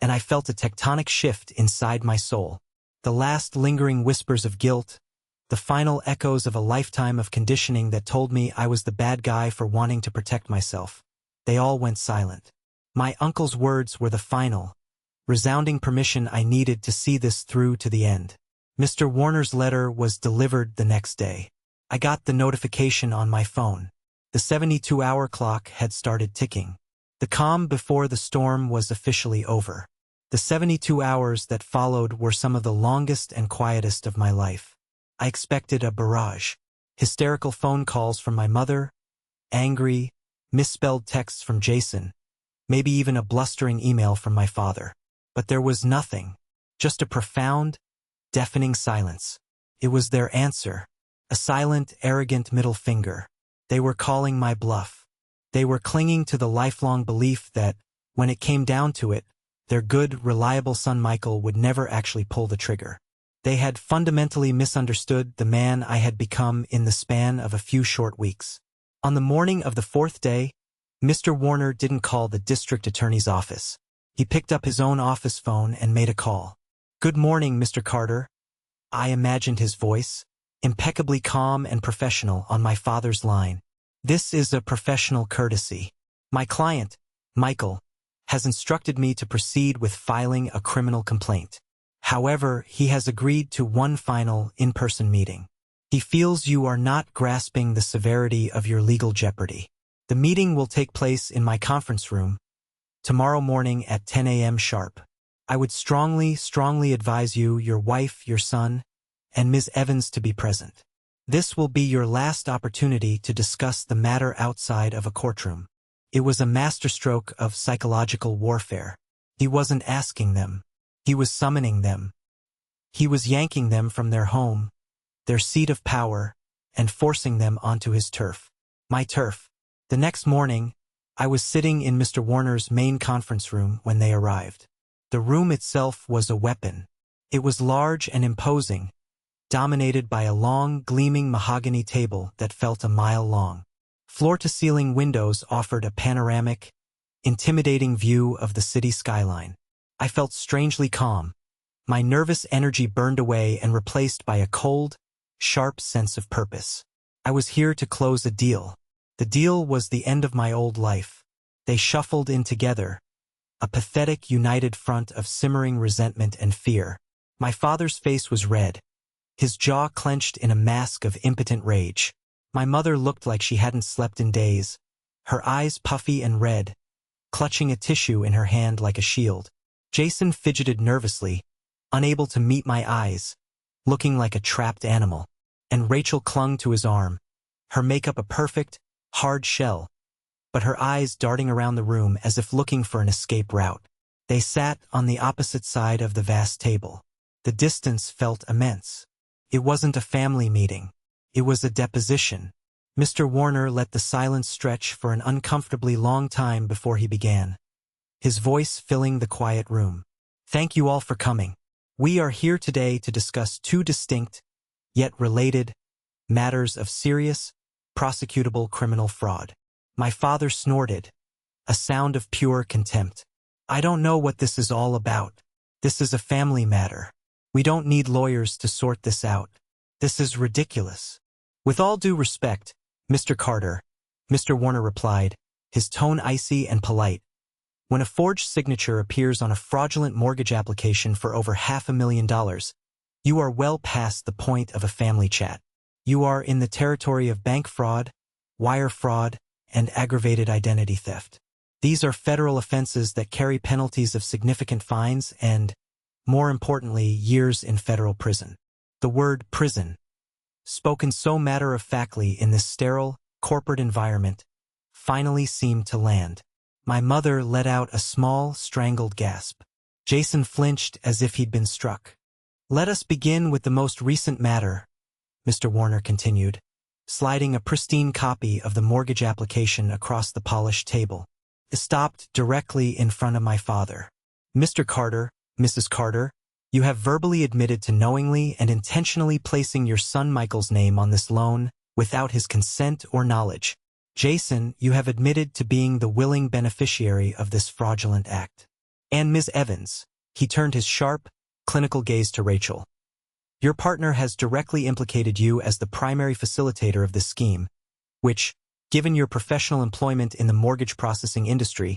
and I felt a tectonic shift inside my soul. The last lingering whispers of guilt, the final echoes of a lifetime of conditioning that told me I was the bad guy for wanting to protect myself, they all went silent. My uncle's words were the final, resounding permission I needed to see this through to the end. Mr. Warner's letter was delivered the next day. I got the notification on my phone. The 72-hour clock had started ticking. The calm before the storm was officially over. The 72 hours that followed were some of the longest and quietest of my life. I expected a barrage. Hysterical phone calls from my mother, angry, misspelled texts from Jason, maybe even a blustering email from my father. But there was nothing, just a profound, deafening silence. It was their answer, a silent, arrogant middle finger. They were calling my bluff. They were clinging to the lifelong belief that, when it came down to it, Their good, reliable son Michael would never actually pull the trigger. They had fundamentally misunderstood the man I had become in the span of a few short weeks. On the morning of the fourth day, Mr. Warner didn't call the district attorney's office. He picked up his own office phone and made a call. "Good morning, Mr. Carter." I imagined his voice, impeccably calm and professional, on my father's line. "This is a professional courtesy. My client, Michael, has instructed me to proceed with filing a criminal complaint. However, he has agreed to one final in-person meeting. He feels you are not grasping the severity of your legal jeopardy. The meeting will take place in my conference room tomorrow morning at 10 a.m. sharp. I would strongly advise you, your wife, your son, and Ms. Evans to be present. This will be your last opportunity to discuss the matter outside of a courtroom." It was a masterstroke of psychological warfare. He wasn't asking them. He was summoning them. He was yanking them from their home, their seat of power, and forcing them onto his turf. My turf. The next morning, I was sitting in Mr. Warner's main conference room when they arrived. The room itself was a weapon. It was large and imposing, dominated by a long, gleaming mahogany table that felt a mile long. Floor-to-ceiling windows offered a panoramic, intimidating view of the city skyline. I felt strangely calm. My nervous energy burned away and replaced by a cold, sharp sense of purpose. I was here to close a deal. The deal was the end of my old life. They shuffled in together, a pathetic united front of simmering resentment and fear. My father's face was red, his jaw clenched in a mask of impotent rage. My mother looked like she hadn't slept in days, her eyes puffy and red, clutching a tissue in her hand like a shield. Jason fidgeted nervously, unable to meet my eyes, looking like a trapped animal. And Rachel clung to his arm, her makeup a perfect, hard shell, but her eyes darting around the room as if looking for an escape route. They sat on the opposite side of the vast table. The distance felt immense. It wasn't a family meeting. It was a deposition. Mr. Warner let the silence stretch for an uncomfortably long time before he began, his voice filling the quiet room. "Thank you all for coming. We are here today to discuss two distinct, yet related, matters of serious, prosecutable criminal fraud." My father snorted, a sound of pure contempt. "I don't know what this is all about. This is a family matter. We don't need lawyers to sort this out. This is ridiculous." "With all due respect, Mr. Carter," Mr. Warner replied, his tone icy and polite. "When a forged signature appears on a fraudulent mortgage application for over $500,000, you are well past the point of a family chat. You are in the territory of bank fraud, wire fraud, and aggravated identity theft. These are federal offenses that carry penalties of significant fines and, more importantly, years in federal prison." The word prison, spoken so matter-of-factly in this sterile, corporate environment, finally seemed to land. My mother let out a small, strangled gasp. Jason flinched as if he'd been struck. "Let us begin with the most recent matter," Mr. Warner continued, sliding a pristine copy of the mortgage application across the polished table. It stopped directly in front of my father. "Mr. Carter, Mrs. Carter, you have verbally admitted to knowingly and intentionally placing your son Michael's name on this loan without his consent or knowledge. Jason, you have admitted to being the willing beneficiary of this fraudulent act. And Ms. Evans," he turned his sharp, clinical gaze to Rachel, "your partner has directly implicated you as the primary facilitator of this scheme, which, given your professional employment in the mortgage processing industry,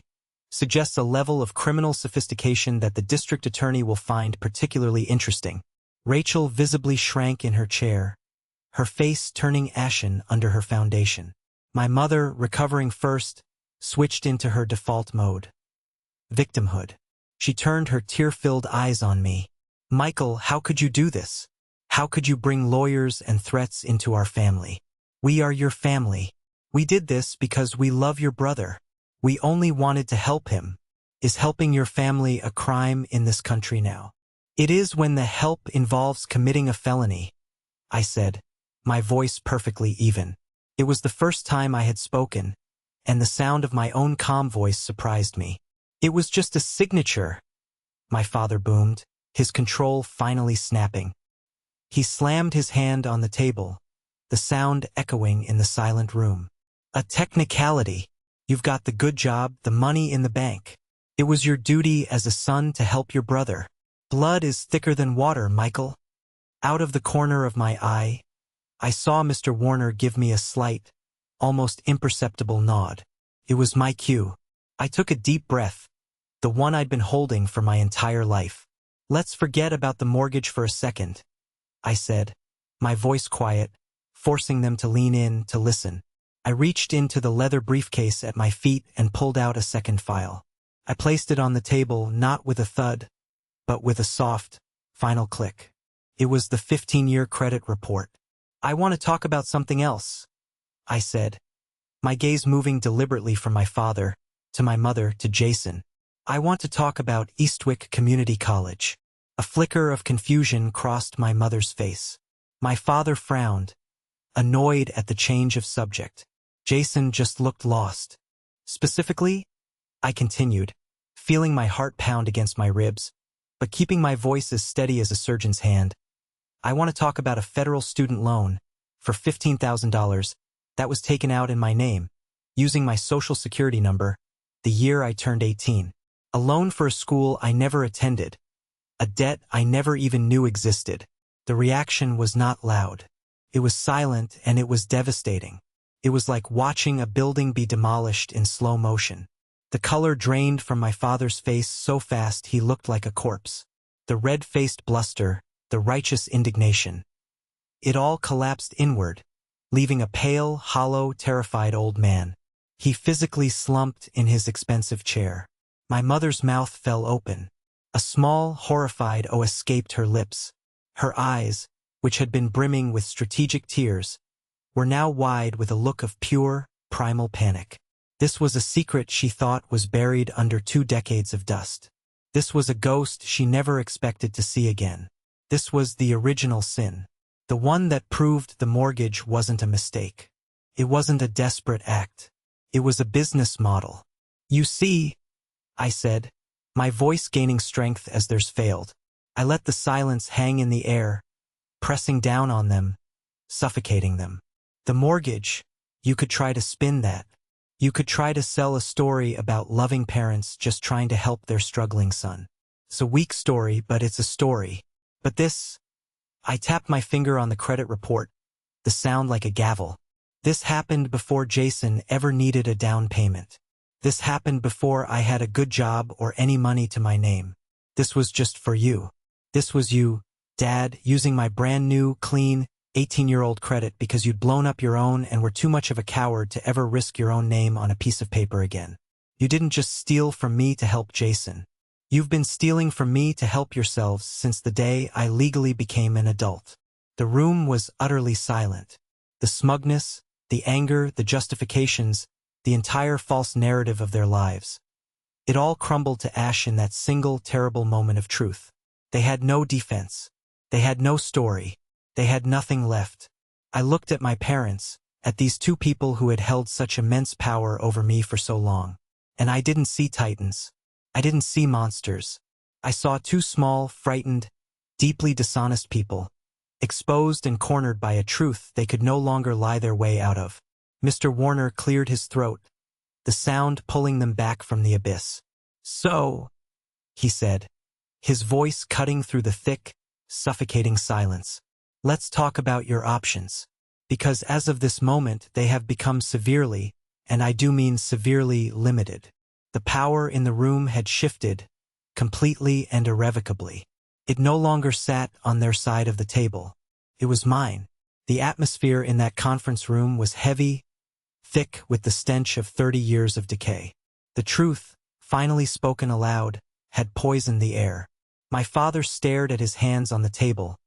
suggests a level of criminal sophistication that the district attorney will find particularly interesting." Rachel visibly shrank in her chair, her face turning ashen under her foundation. My mother, recovering first, switched into her default mode. Victimhood. She turned her tear-filled eyes on me. "Michael, how could you do this? How could you bring lawyers and threats into our family? We are your family. We did this because we love your brother. We only wanted to help him. Is helping your family a crime in this country now?" "It is when the help involves committing a felony," I said, my voice perfectly even. It was the first time I had spoken, and the sound of my own calm voice surprised me. "It was just a signature," my father boomed, his control finally snapping. He slammed his hand on the table, the sound echoing in the silent room. A technicality. You've got the good job, the money in the bank. It was your duty as a son to help your brother. Blood is thicker than water, Michael. Out of the corner of my eye, I saw Mr. Warner give me a slight, almost imperceptible nod. It was my cue. I took a deep breath, the one I'd been holding for my entire life. Let's forget about the mortgage for a second, I said, my voice quiet, forcing them to lean in to listen. I reached into the leather briefcase at my feet and pulled out a second file. I placed it on the table not with a thud, but with a soft, final click. It was the 15-year credit report. I want to talk about something else, I said, my gaze moving deliberately from my father, to my mother, to Jason. I want to talk about Eastwick Community College. A flicker of confusion crossed my mother's face. My father frowned, annoyed at the change of subject. Jason just looked lost. Specifically, I continued, feeling my heart pound against my ribs, but keeping my voice as steady as a surgeon's hand. I want to talk about a federal student loan for $15,000 that was taken out in my name, using my social security number, the year I turned 18. A loan for a school I never attended, a debt I never even knew existed. The reaction was not loud. It was silent, and it was devastating. It was like watching a building be demolished in slow motion. The color drained from my father's face so fast he looked like a corpse. The red-faced bluster, the righteous indignation. It all collapsed inward, leaving a pale, hollow, terrified old man. He physically slumped in his expensive chair. My mother's mouth fell open. A small, horrified O escaped her lips. Her eyes, which had been brimming with strategic tears, were now wide with a look of pure, primal panic. This was a secret she thought was buried under 2 decades of dust. This was a ghost she never expected to see again. This was the original sin. The one that proved the mortgage wasn't a mistake. It wasn't a desperate act. It was a business model. You see, I said, my voice gaining strength as theirs failed. I let the silence hang in the air, pressing down on them, suffocating them. The mortgage, you could try to spin that. You could try to sell a story about loving parents just trying to help their struggling son. It's a weak story, but it's a story. But this, I tapped my finger on the credit report, the sound like a gavel. This happened before Jason ever needed a down payment. This happened before I had a good job or any money to my name. This was just for you. This was you, Dad, using my brand new, clean, 18-year-old credit because you'd blown up your own and were too much of a coward to ever risk your own name on a piece of paper again. You didn't just steal from me to help Jason. You've been stealing from me to help yourselves since the day I legally became an adult. The room was utterly silent. The smugness, the anger, the justifications, the entire false narrative of their lives. It all crumbled to ash in that single terrible moment of truth. They had no defense. They had no story. They had nothing left. I looked at my parents, at these 2 people who had held such immense power over me for so long. And I didn't see titans. I didn't see monsters. I saw 2 small, frightened, deeply dishonest people, exposed and cornered by a truth they could no longer lie their way out of. Mr. Warner cleared his throat, the sound pulling them back from the abyss. So, he said, his voice cutting through the thick, suffocating silence. Let's talk about your options. Because as of this moment, they have become severely, and I do mean severely, limited. The power in the room had shifted, completely and irrevocably. It no longer sat on their side of the table. It was mine. The atmosphere in that conference room was heavy, thick with the stench of 30 years of decay. The truth, finally spoken aloud, had poisoned the air. My father stared at his hands on the table,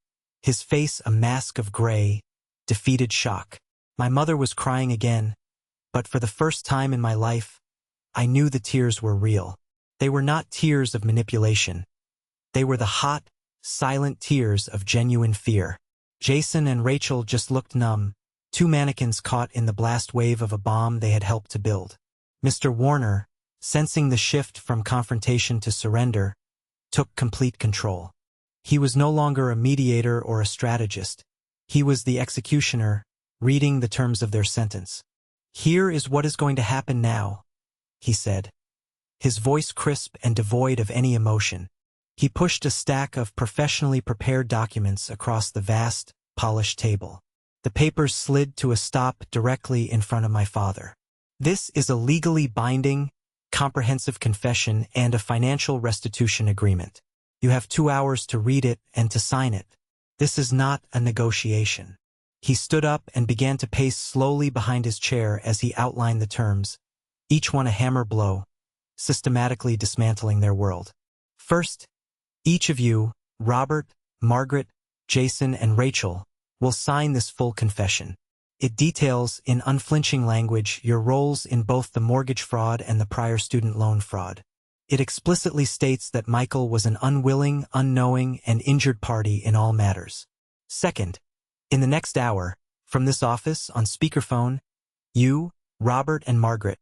his face a mask of gray, defeated shock. My mother was crying again, but for the first time in my life, I knew the tears were real. They were not tears of manipulation. They were the hot, silent tears of genuine fear. Jason and Rachel just looked numb, 2 mannequins caught in the blast wave of a bomb they had helped to build. Mr. Warner, sensing the shift from confrontation to surrender, took complete control. He was no longer a mediator or a strategist. He was the executioner, reading the terms of their sentence. "Here is what is going to happen now," he said, his voice crisp and devoid of any emotion. He pushed a stack of professionally prepared documents across the vast, polished table. The papers slid to a stop directly in front of my father. "This is a legally binding, comprehensive confession and a financial restitution agreement. You have 2 hours to read it and to sign it. This is not a negotiation." He stood up and began to pace slowly behind his chair as he outlined the terms, each one a hammer blow, systematically dismantling their world. "First, each of you, Robert, Margaret, Jason, and Rachel, will sign this full confession. It details, in unflinching language, your roles in both the mortgage fraud and the prior student loan fraud. It explicitly states that Michael was an unwilling, unknowing, and injured party in all matters. Second, in the next hour, from this office on speakerphone, you, Robert and Margaret,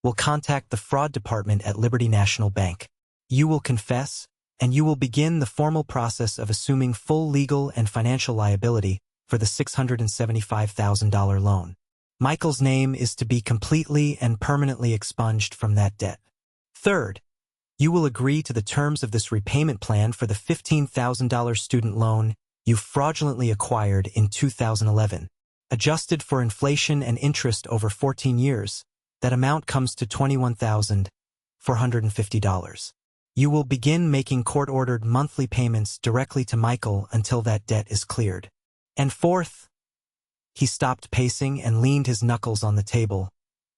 will contact the fraud department at Liberty National Bank. You will confess, and you will begin the formal process of assuming full legal and financial liability for the $675,000 loan. Michael's name is to be completely and permanently expunged from that debt. Third, you will agree to the terms of this repayment plan for the $15,000 student loan you fraudulently acquired in 2011. Adjusted for inflation and interest over 14 years, that amount comes to $21,450. You will begin making court-ordered monthly payments directly to Michael until that debt is cleared. And fourth," he stopped pacing and leaned his knuckles on the table,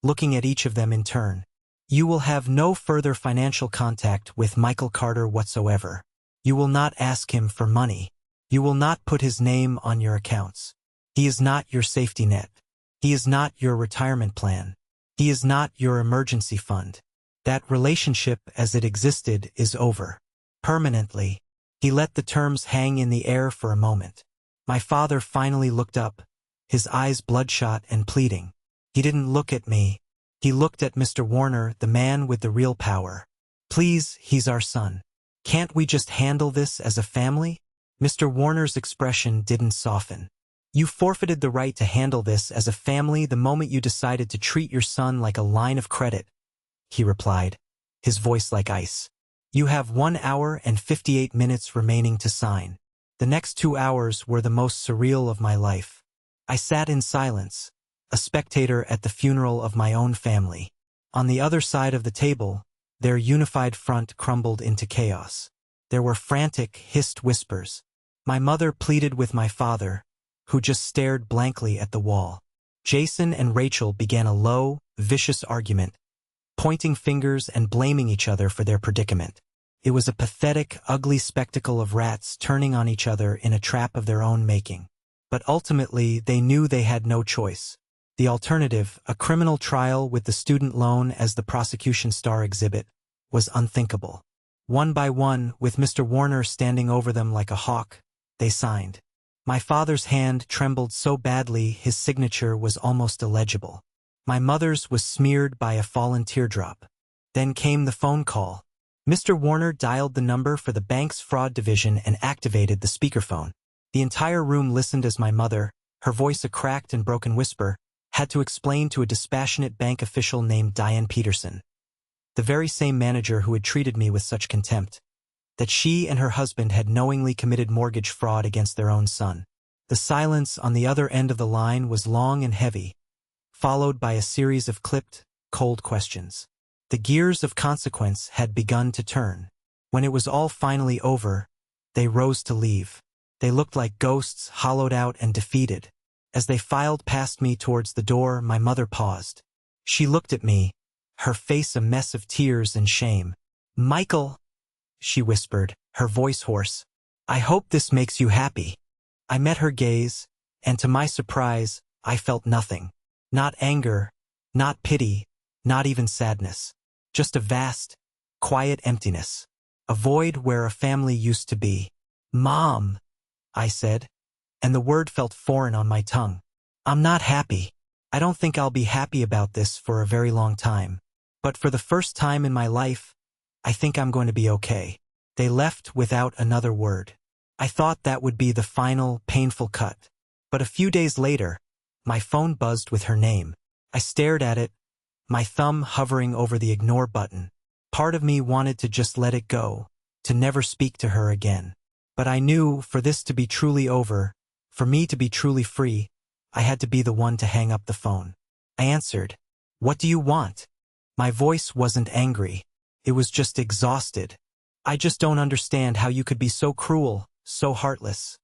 looking at each of them in turn, "you will have no further financial contact with Michael Carter whatsoever. You will not ask him for money. You will not put his name on your accounts. He is not your safety net. He is not your retirement plan. He is not your emergency fund. That relationship as it existed is over. Permanently." He let the terms hang in the air for a moment. My father finally looked up, his eyes bloodshot and pleading. He didn't look at me. He looked at Mr. Warner, the man with the real power. "Please, he's our son. Can't we just handle this as a family?" Mr. Warner's expression didn't soften. "You forfeited the right to handle this as a family the moment you decided to treat your son like a line of credit," he replied, his voice like ice. "You have 1 hour and 58 minutes remaining to sign." The next 2 hours were the most surreal of my life. I sat in silence, a spectator at the funeral of my own family. On the other side of the table, their unified front crumbled into chaos. There were frantic, hissed whispers. My mother pleaded with my father, who just stared blankly at the wall. Jason and Rachel began a low, vicious argument, pointing fingers and blaming each other for their predicament. It was a pathetic, ugly spectacle of rats turning on each other in a trap of their own making. But ultimately, they knew they had no choice. The alternative, a criminal trial with the student loan as the prosecution star exhibit, was unthinkable. One by one, with Mr. Warner standing over them like a hawk, they signed. My father's hand trembled so badly his signature was almost illegible. My mother's was smeared by a fallen teardrop. Then came the phone call. Mr. Warner dialed the number for the bank's fraud division and activated the speakerphone. The entire room listened as my mother, her voice a cracked and broken whisper, had to explain to a dispassionate bank official named Diane Peterson, the very same manager who had treated me with such contempt, that she and her husband had knowingly committed mortgage fraud against their own son. The silence on the other end of the line was long and heavy, followed by a series of clipped, cold questions. The gears of consequence had begun to turn. When it was all finally over, they rose to leave. They looked like ghosts, hollowed out and defeated. As they filed past me towards the door, my mother paused. She looked at me, her face a mess of tears and shame. "Michael," she whispered, her voice hoarse, "I hope this makes you happy." I met her gaze, and to my surprise, I felt nothing. Not anger, not pity, not even sadness. Just a vast, quiet emptiness. A void where a family used to be. "Mom," I said, and the word felt foreign on my tongue. "I'm not happy. I don't think I'll be happy about this for a very long time. But for the first time in my life, I think I'm going to be okay." They left without another word. I thought that would be the final, painful cut. But a few days later, my phone buzzed with her name. I stared at it, my thumb hovering over the ignore button. Part of me wanted to just let it go, to never speak to her again. But I knew, for this to be truly over, for me to be truly free, I had to be the one to hang up the phone. I answered, "What do you want?" My voice wasn't angry. It was just exhausted. "I just don't understand how you could be so cruel, so heartless,"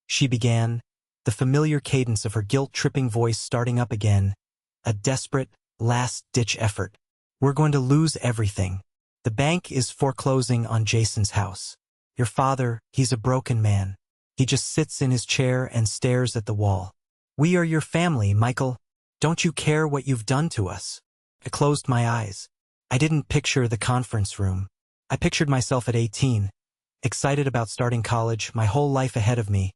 she began, the familiar cadence of her guilt-tripping voice starting up again, a desperate, last-ditch effort. "We're going to lose everything. The bank is foreclosing on Jason's house. Your father, he's a broken man. He just sits in his chair and stares at the wall. We are your family, Michael. Don't you care what you've done to us?" I closed my eyes. I didn't picture the conference room. I pictured myself at 18, excited about starting college, my whole life ahead of me,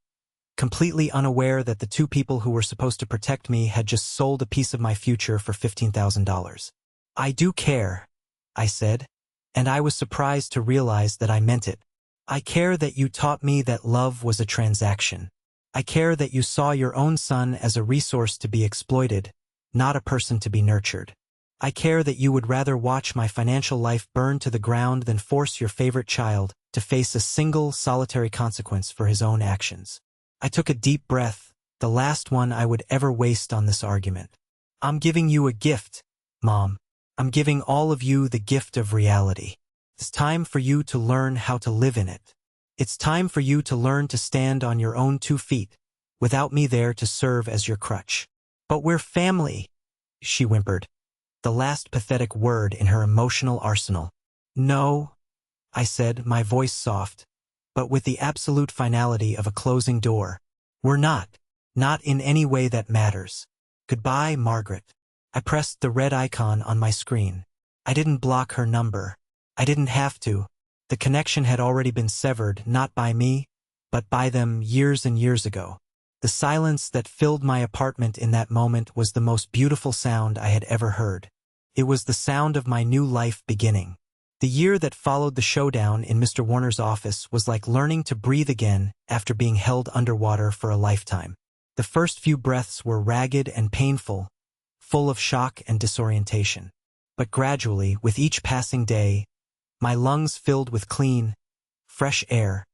completely unaware that the two people who were supposed to protect me had just sold a piece of my future for $15,000. "I do care," I said, and I was surprised to realize that I meant it. "I care that you taught me that love was a transaction. I care that you saw your own son as a resource to be exploited, not a person to be nurtured. I care that you would rather watch my financial life burn to the ground than force your favorite child to face a single solitary consequence for his own actions." I took a deep breath, the last one I would ever waste on this argument. "I'm giving you a gift, Mom. I'm giving all of you the gift of reality. It's time for you to learn how to live in it. It's time for you to learn to stand on your own 2 feet, without me there to serve as your crutch." "But we're family," she whimpered, the last pathetic word in her emotional arsenal. "No," I said, my voice soft, but with the absolute finality of a closing door. "We're not. Not in any way that matters. Goodbye, Margaret." I pressed the red icon on my screen. I didn't block her number. I didn't have to. The connection had already been severed, not by me, but by them years and years ago. The silence that filled my apartment in that moment was the most beautiful sound I had ever heard. It was the sound of my new life beginning. The year that followed the showdown in Mr. Warner's office was like learning to breathe again after being held underwater for a lifetime. The first few breaths were ragged and painful, full of shock and disorientation. But gradually, with each passing day, my lungs filled with clean, fresh air,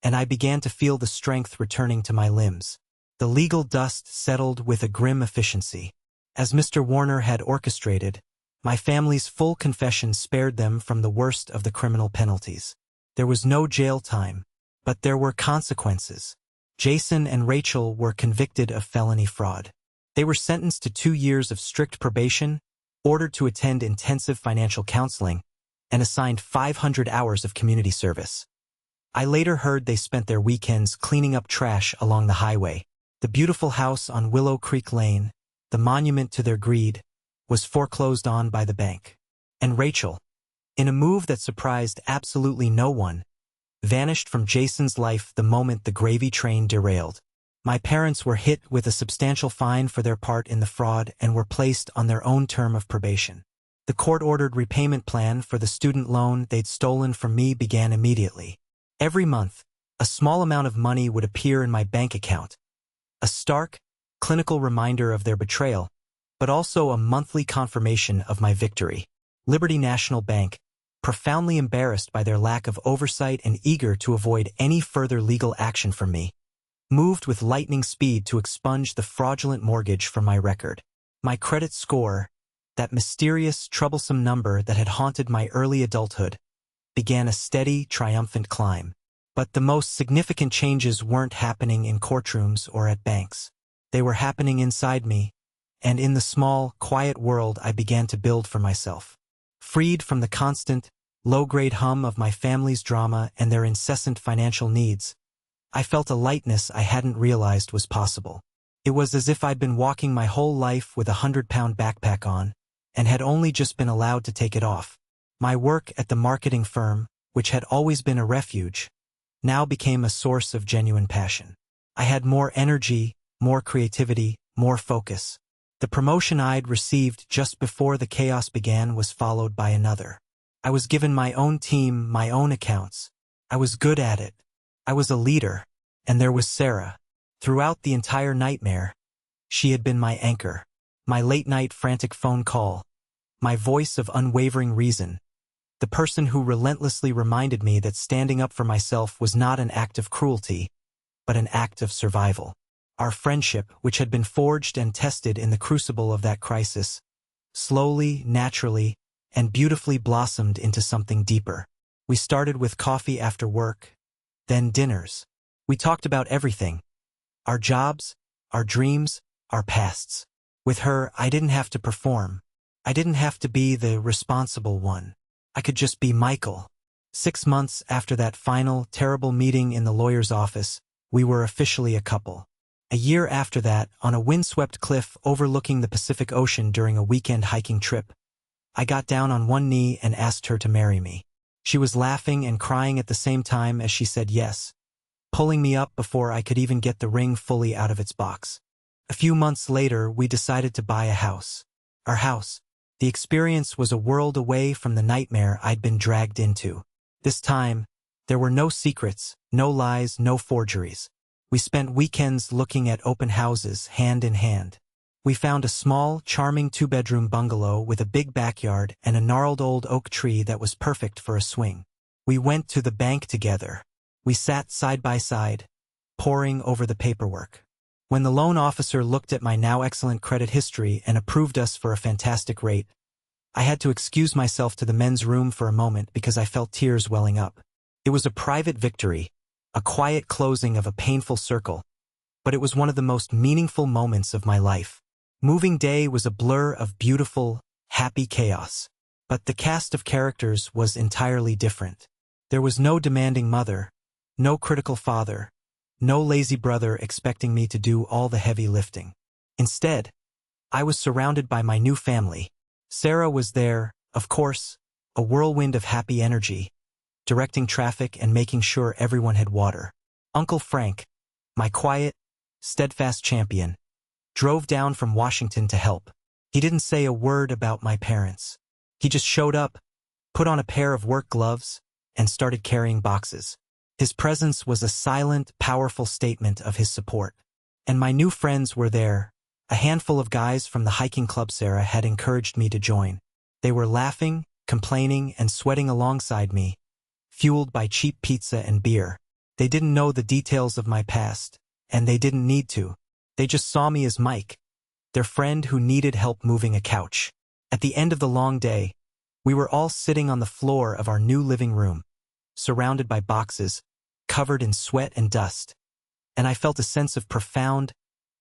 and I began to feel the strength returning to my limbs. The legal dust settled with a grim efficiency. As Mr. Warner had orchestrated, my family's full confession spared them from the worst of the criminal penalties. There was no jail time, but there were consequences. Jason and Rachel were convicted of felony fraud. They were sentenced to 2 years of strict probation, ordered to attend intensive financial counseling, and assigned 500 hours of community service. I later heard they spent their weekends cleaning up trash along the highway. The beautiful house on Willow Creek Lane, the monument to their greed, was foreclosed on by the bank. And Rachel, in a move that surprised absolutely no one, vanished from Jason's life the moment the gravy train derailed. My parents were hit with a substantial fine for their part in the fraud and were placed on their own term of probation. The court-ordered repayment plan for the student loan they'd stolen from me began immediately. Every month, a small amount of money would appear in my bank account, a stark, clinical reminder of their betrayal, but also a monthly confirmation of my victory. Liberty National Bank, profoundly embarrassed by their lack of oversight and eager to avoid any further legal action from me, moved with lightning speed to expunge the fraudulent mortgage from my record. My credit score, that mysterious, troublesome number that had haunted my early adulthood, began a steady, triumphant climb. But the most significant changes weren't happening in courtrooms or at banks. They were happening inside me, and in the small, quiet world I began to build for myself. Freed from the constant, low-grade hum of my family's drama and their incessant financial needs, I felt a lightness I hadn't realized was possible. It was as if I'd been walking my whole life with a 100-pound backpack on, and had only just been allowed to take it off. My work at the marketing firm, which had always been a refuge, now became a source of genuine passion. I had more energy, more creativity, more focus. The promotion I'd received just before the chaos began was followed by another. I was given my own team, my own accounts, I was good at it. I was a leader. And there was Sarah. Throughout the entire nightmare, she had been my anchor, my late-night frantic phone call, my voice of unwavering reason, the person who relentlessly reminded me that standing up for myself was not an act of cruelty, but an act of survival. Our friendship, which had been forged and tested in the crucible of that crisis, slowly, naturally, and beautifully blossomed into something deeper. We started with coffee after work, then dinners. We talked about everything. Our jobs, our dreams, our pasts. With her, I didn't have to perform. I didn't have to be the responsible one. I could just be Michael. 6 months after that final, terrible meeting in the lawyer's office, we were officially a couple. A year after that, on a windswept cliff overlooking the Pacific Ocean during a weekend hiking trip, I got down on one knee and asked her to marry me. She was laughing and crying at the same time as she said yes, pulling me up before I could even get the ring fully out of its box. A few months later, we decided to buy a house. Our house. The experience was a world away from the nightmare I'd been dragged into. This time, there were no secrets, no lies, no forgeries. We spent weekends looking at open houses, hand in hand. We found a small, charming 2-bedroom bungalow with a big backyard and a gnarled old oak tree that was perfect for a swing. We went to the bank together. We sat side by side, poring over the paperwork. When the loan officer looked at my now excellent credit history and approved us for a fantastic rate, I had to excuse myself to the men's room for a moment because I felt tears welling up. It was a private victory, a quiet closing of a painful circle, but it was one of the most meaningful moments of my life. Moving day was a blur of beautiful, happy chaos, but the cast of characters was entirely different. There was no demanding mother, no critical father, no lazy brother expecting me to do all the heavy lifting. Instead, I was surrounded by my new family. Sarah was there, of course, a whirlwind of happy energy, directing traffic and making sure everyone had water. Uncle Frank, my quiet, steadfast champion, drove down from Washington to help. He didn't say a word about my parents. He just showed up, put on a pair of work gloves, and started carrying boxes. His presence was a silent, powerful statement of his support. And my new friends were there. A handful of guys from the hiking club Sarah had encouraged me to join. They were laughing, complaining, and sweating alongside me, fueled by cheap pizza and beer. They didn't know the details of my past, and they didn't need to. They just saw me as Mike, their friend who needed help moving a couch. At the end of the long day, we were all sitting on the floor of our new living room, surrounded by boxes, covered in sweat and dust, and I felt a sense of profound,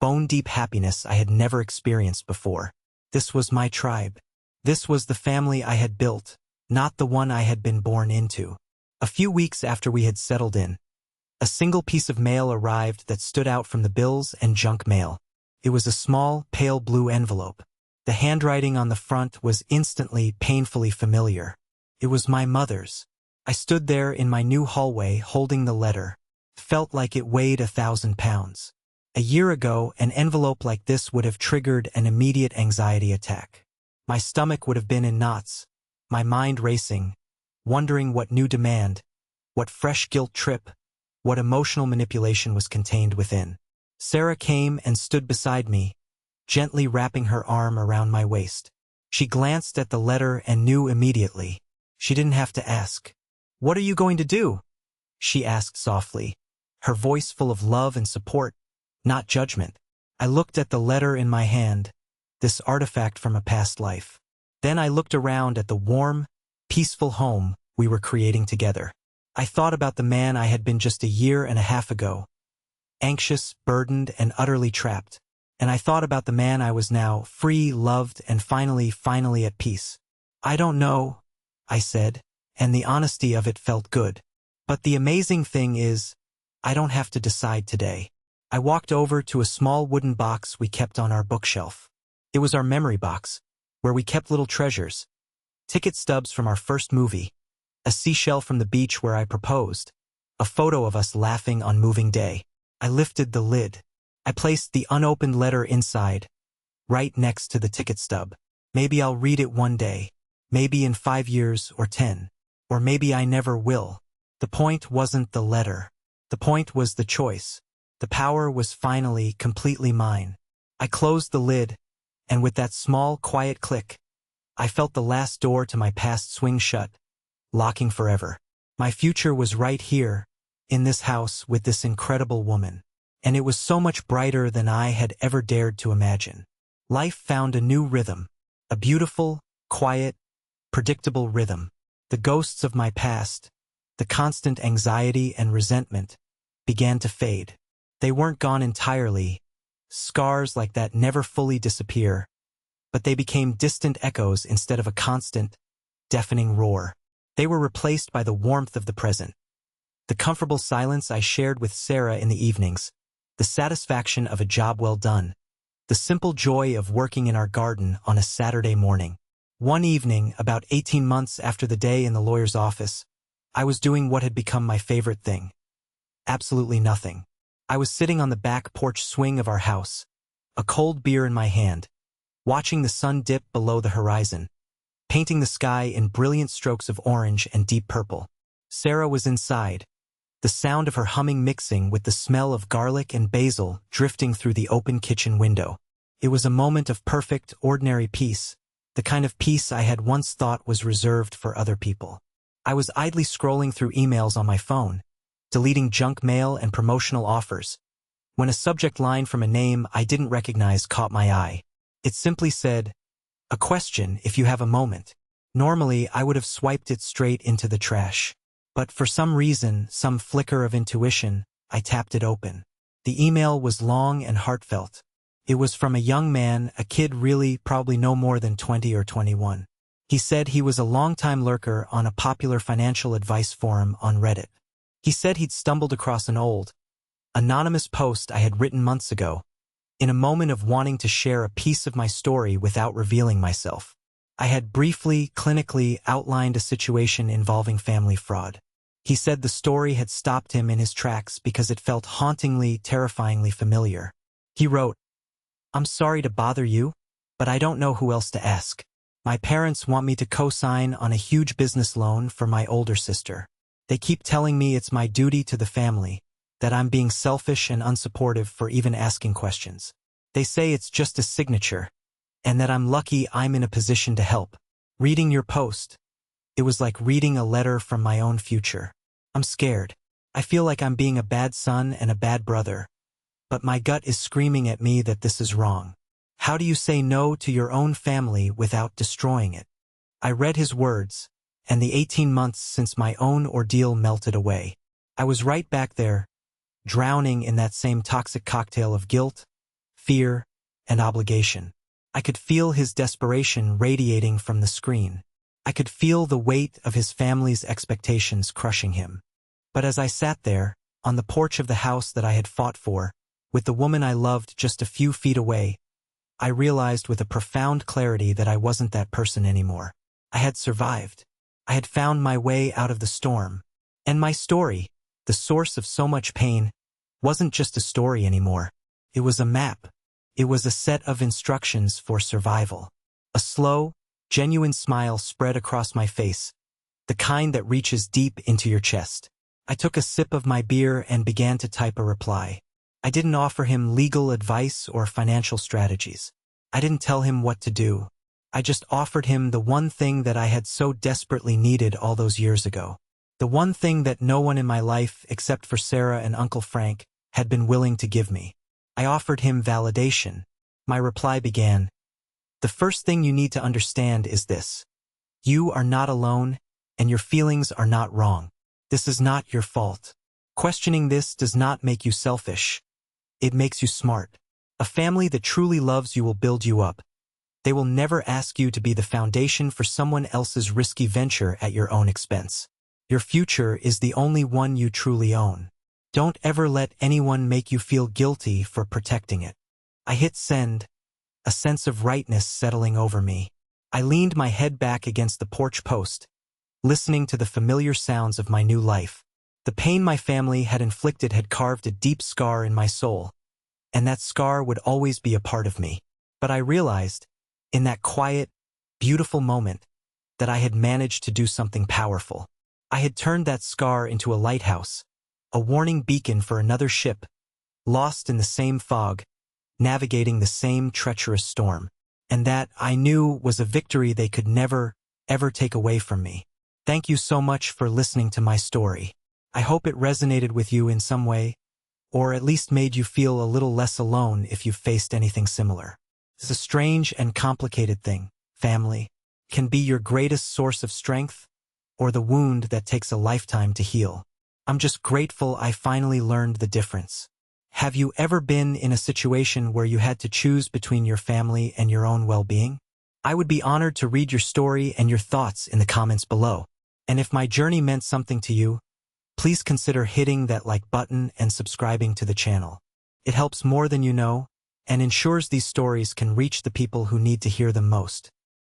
bone-deep happiness I had never experienced before. This was my tribe. This was the family I had built, not the one I had been born into. A few weeks after we had settled in, a single piece of mail arrived that stood out from the bills and junk mail. It was a small, pale blue envelope. The handwriting on the front was instantly, painfully familiar. It was my mother's. I stood there in my new hallway holding the letter. Felt like it weighed 1,000 pounds. A year ago, an envelope like this would have triggered an immediate anxiety attack. My stomach would have been in knots, my mind racing, wondering what new demand, what fresh guilt trip, what emotional manipulation was contained within. Sarah came and stood beside me, gently wrapping her arm around my waist. She glanced at the letter and knew immediately. She didn't have to ask. "What are you going to do?" she asked softly, her voice full of love and support, not judgment. I looked at the letter in my hand, this artifact from a past life. Then I looked around at the warm, peaceful home we were creating together. I thought about the man I had been just a year and a half ago, anxious, burdened, and utterly trapped. And I thought about the man I was now, free, loved, and finally at peace. "I don't know," I said, and the honesty of it felt good. "But the amazing thing is, I don't have to decide today." I walked over to a small wooden box we kept on our bookshelf. It was our memory box, where we kept little treasures. Ticket stubs from our first movie, a seashell from the beach where I proposed, a photo of us laughing on moving day. I lifted the lid. I placed the unopened letter inside, right next to the ticket stub. Maybe I'll read it one day, maybe in 5 years or 10, or maybe I never will. The point wasn't the letter. The point was the choice. The power was finally completely mine. I closed the lid, and with that small, quiet click, I felt the last door to my past swing shut, locking forever. My future was right here, in this house with this incredible woman. And it was so much brighter than I had ever dared to imagine. Life found a new rhythm, a beautiful, quiet, predictable rhythm. The ghosts of my past, the constant anxiety and resentment, began to fade. They weren't gone entirely. Scars like that never fully disappear, but they became distant echoes instead of a constant, deafening roar. They were replaced by the warmth of the present, the comfortable silence I shared with Sarah in the evenings, the satisfaction of a job well done, the simple joy of working in our garden on a Saturday morning. One evening, about 18 months after the day in the lawyer's office, I was doing what had become my favorite thing. Absolutely nothing. I was sitting on the back porch swing of our house, a cold beer in my hand, watching the sun dip below the horizon, painting the sky in brilliant strokes of orange and deep purple. Sarah was inside, the sound of her humming mixing with the smell of garlic and basil drifting through the open kitchen window. It was a moment of perfect, ordinary peace, the kind of peace I had once thought was reserved for other people. I was idly scrolling through emails on my phone, deleting junk mail and promotional offers, when a subject line from a name I didn't recognize caught my eye. It simply said, "A question if you have a moment." Normally, I would have swiped it straight into the trash. But for some reason, some flicker of intuition, I tapped it open. The email was long and heartfelt. It was from a young man, a kid really probably no more than 20 or 21. He said he was a longtime lurker on a popular financial advice forum on Reddit. He said he'd stumbled across an old, anonymous post I had written months ago, in a moment of wanting to share a piece of my story without revealing myself. I had briefly, clinically outlined a situation involving family fraud. He said the story had stopped him in his tracks because it felt hauntingly, terrifyingly familiar. He wrote, "I'm sorry to bother you, but I don't know who else to ask. My parents want me to co-sign on a huge business loan for my older sister. They keep telling me it's my duty to the family, that I'm being selfish and unsupportive for even asking questions. They say it's just a signature, and that I'm lucky I'm in a position to help. Reading your post, it was like reading a letter from my own future. I'm scared. I feel like I'm being a bad son and a bad brother, but my gut is screaming at me that this is wrong. How do you say no to your own family without destroying it?" I read his words, and the 18 months since my own ordeal melted away. I was right back there, drowning in that same toxic cocktail of guilt, fear, and obligation. I could feel his desperation radiating from the screen. I could feel the weight of his family's expectations crushing him. But as I sat there, on the porch of the house that I had fought for, with the woman I loved just a few feet away, I realized with a profound clarity that I wasn't that person anymore. I had survived. I had found my way out of the storm. And my story, the source of so much pain, wasn't just a story anymore. It was a map. It was a set of instructions for survival. A slow, genuine smile spread across my face, the kind that reaches deep into your chest. I took a sip of my beer and began to type a reply. I didn't offer him legal advice or financial strategies. I didn't tell him what to do. I just offered him the one thing that I had so desperately needed all those years ago. The one thing that no one in my life, except for Sarah and Uncle Frank, had been willing to give me. I offered him validation. My reply began, "The first thing you need to understand is this. You are not alone, and your feelings are not wrong. This is not your fault. Questioning this does not make you selfish. It makes you smart. A family that truly loves you will build you up. They will never ask you to be the foundation for someone else's risky venture at your own expense. Your future is the only one you truly own. Don't ever let anyone make you feel guilty for protecting it." I hit send, a sense of rightness settling over me. I leaned my head back against the porch post, listening to the familiar sounds of my new life. The pain my family had inflicted had carved a deep scar in my soul, and that scar would always be a part of me. But I realized, in that quiet, beautiful moment, that I had managed to do something powerful. I had turned that scar into a lighthouse, a warning beacon for another ship, lost in the same fog, navigating the same treacherous storm. And that, I knew, was a victory they could never, ever take away from me. Thank you so much for listening to my story. I hope it resonated with you in some way, or at least made you feel a little less alone if you've faced anything similar. It's a strange and complicated thing. Family can be your greatest source of strength, or the wound that takes a lifetime to heal. I'm just grateful I finally learned the difference. Have you ever been in a situation where you had to choose between your family and your own well-being? I would be honored to read your story and your thoughts in the comments below. And if my journey meant something to you, please consider hitting that like button and subscribing to the channel. It helps more than you know, and ensures these stories can reach the people who need to hear them most.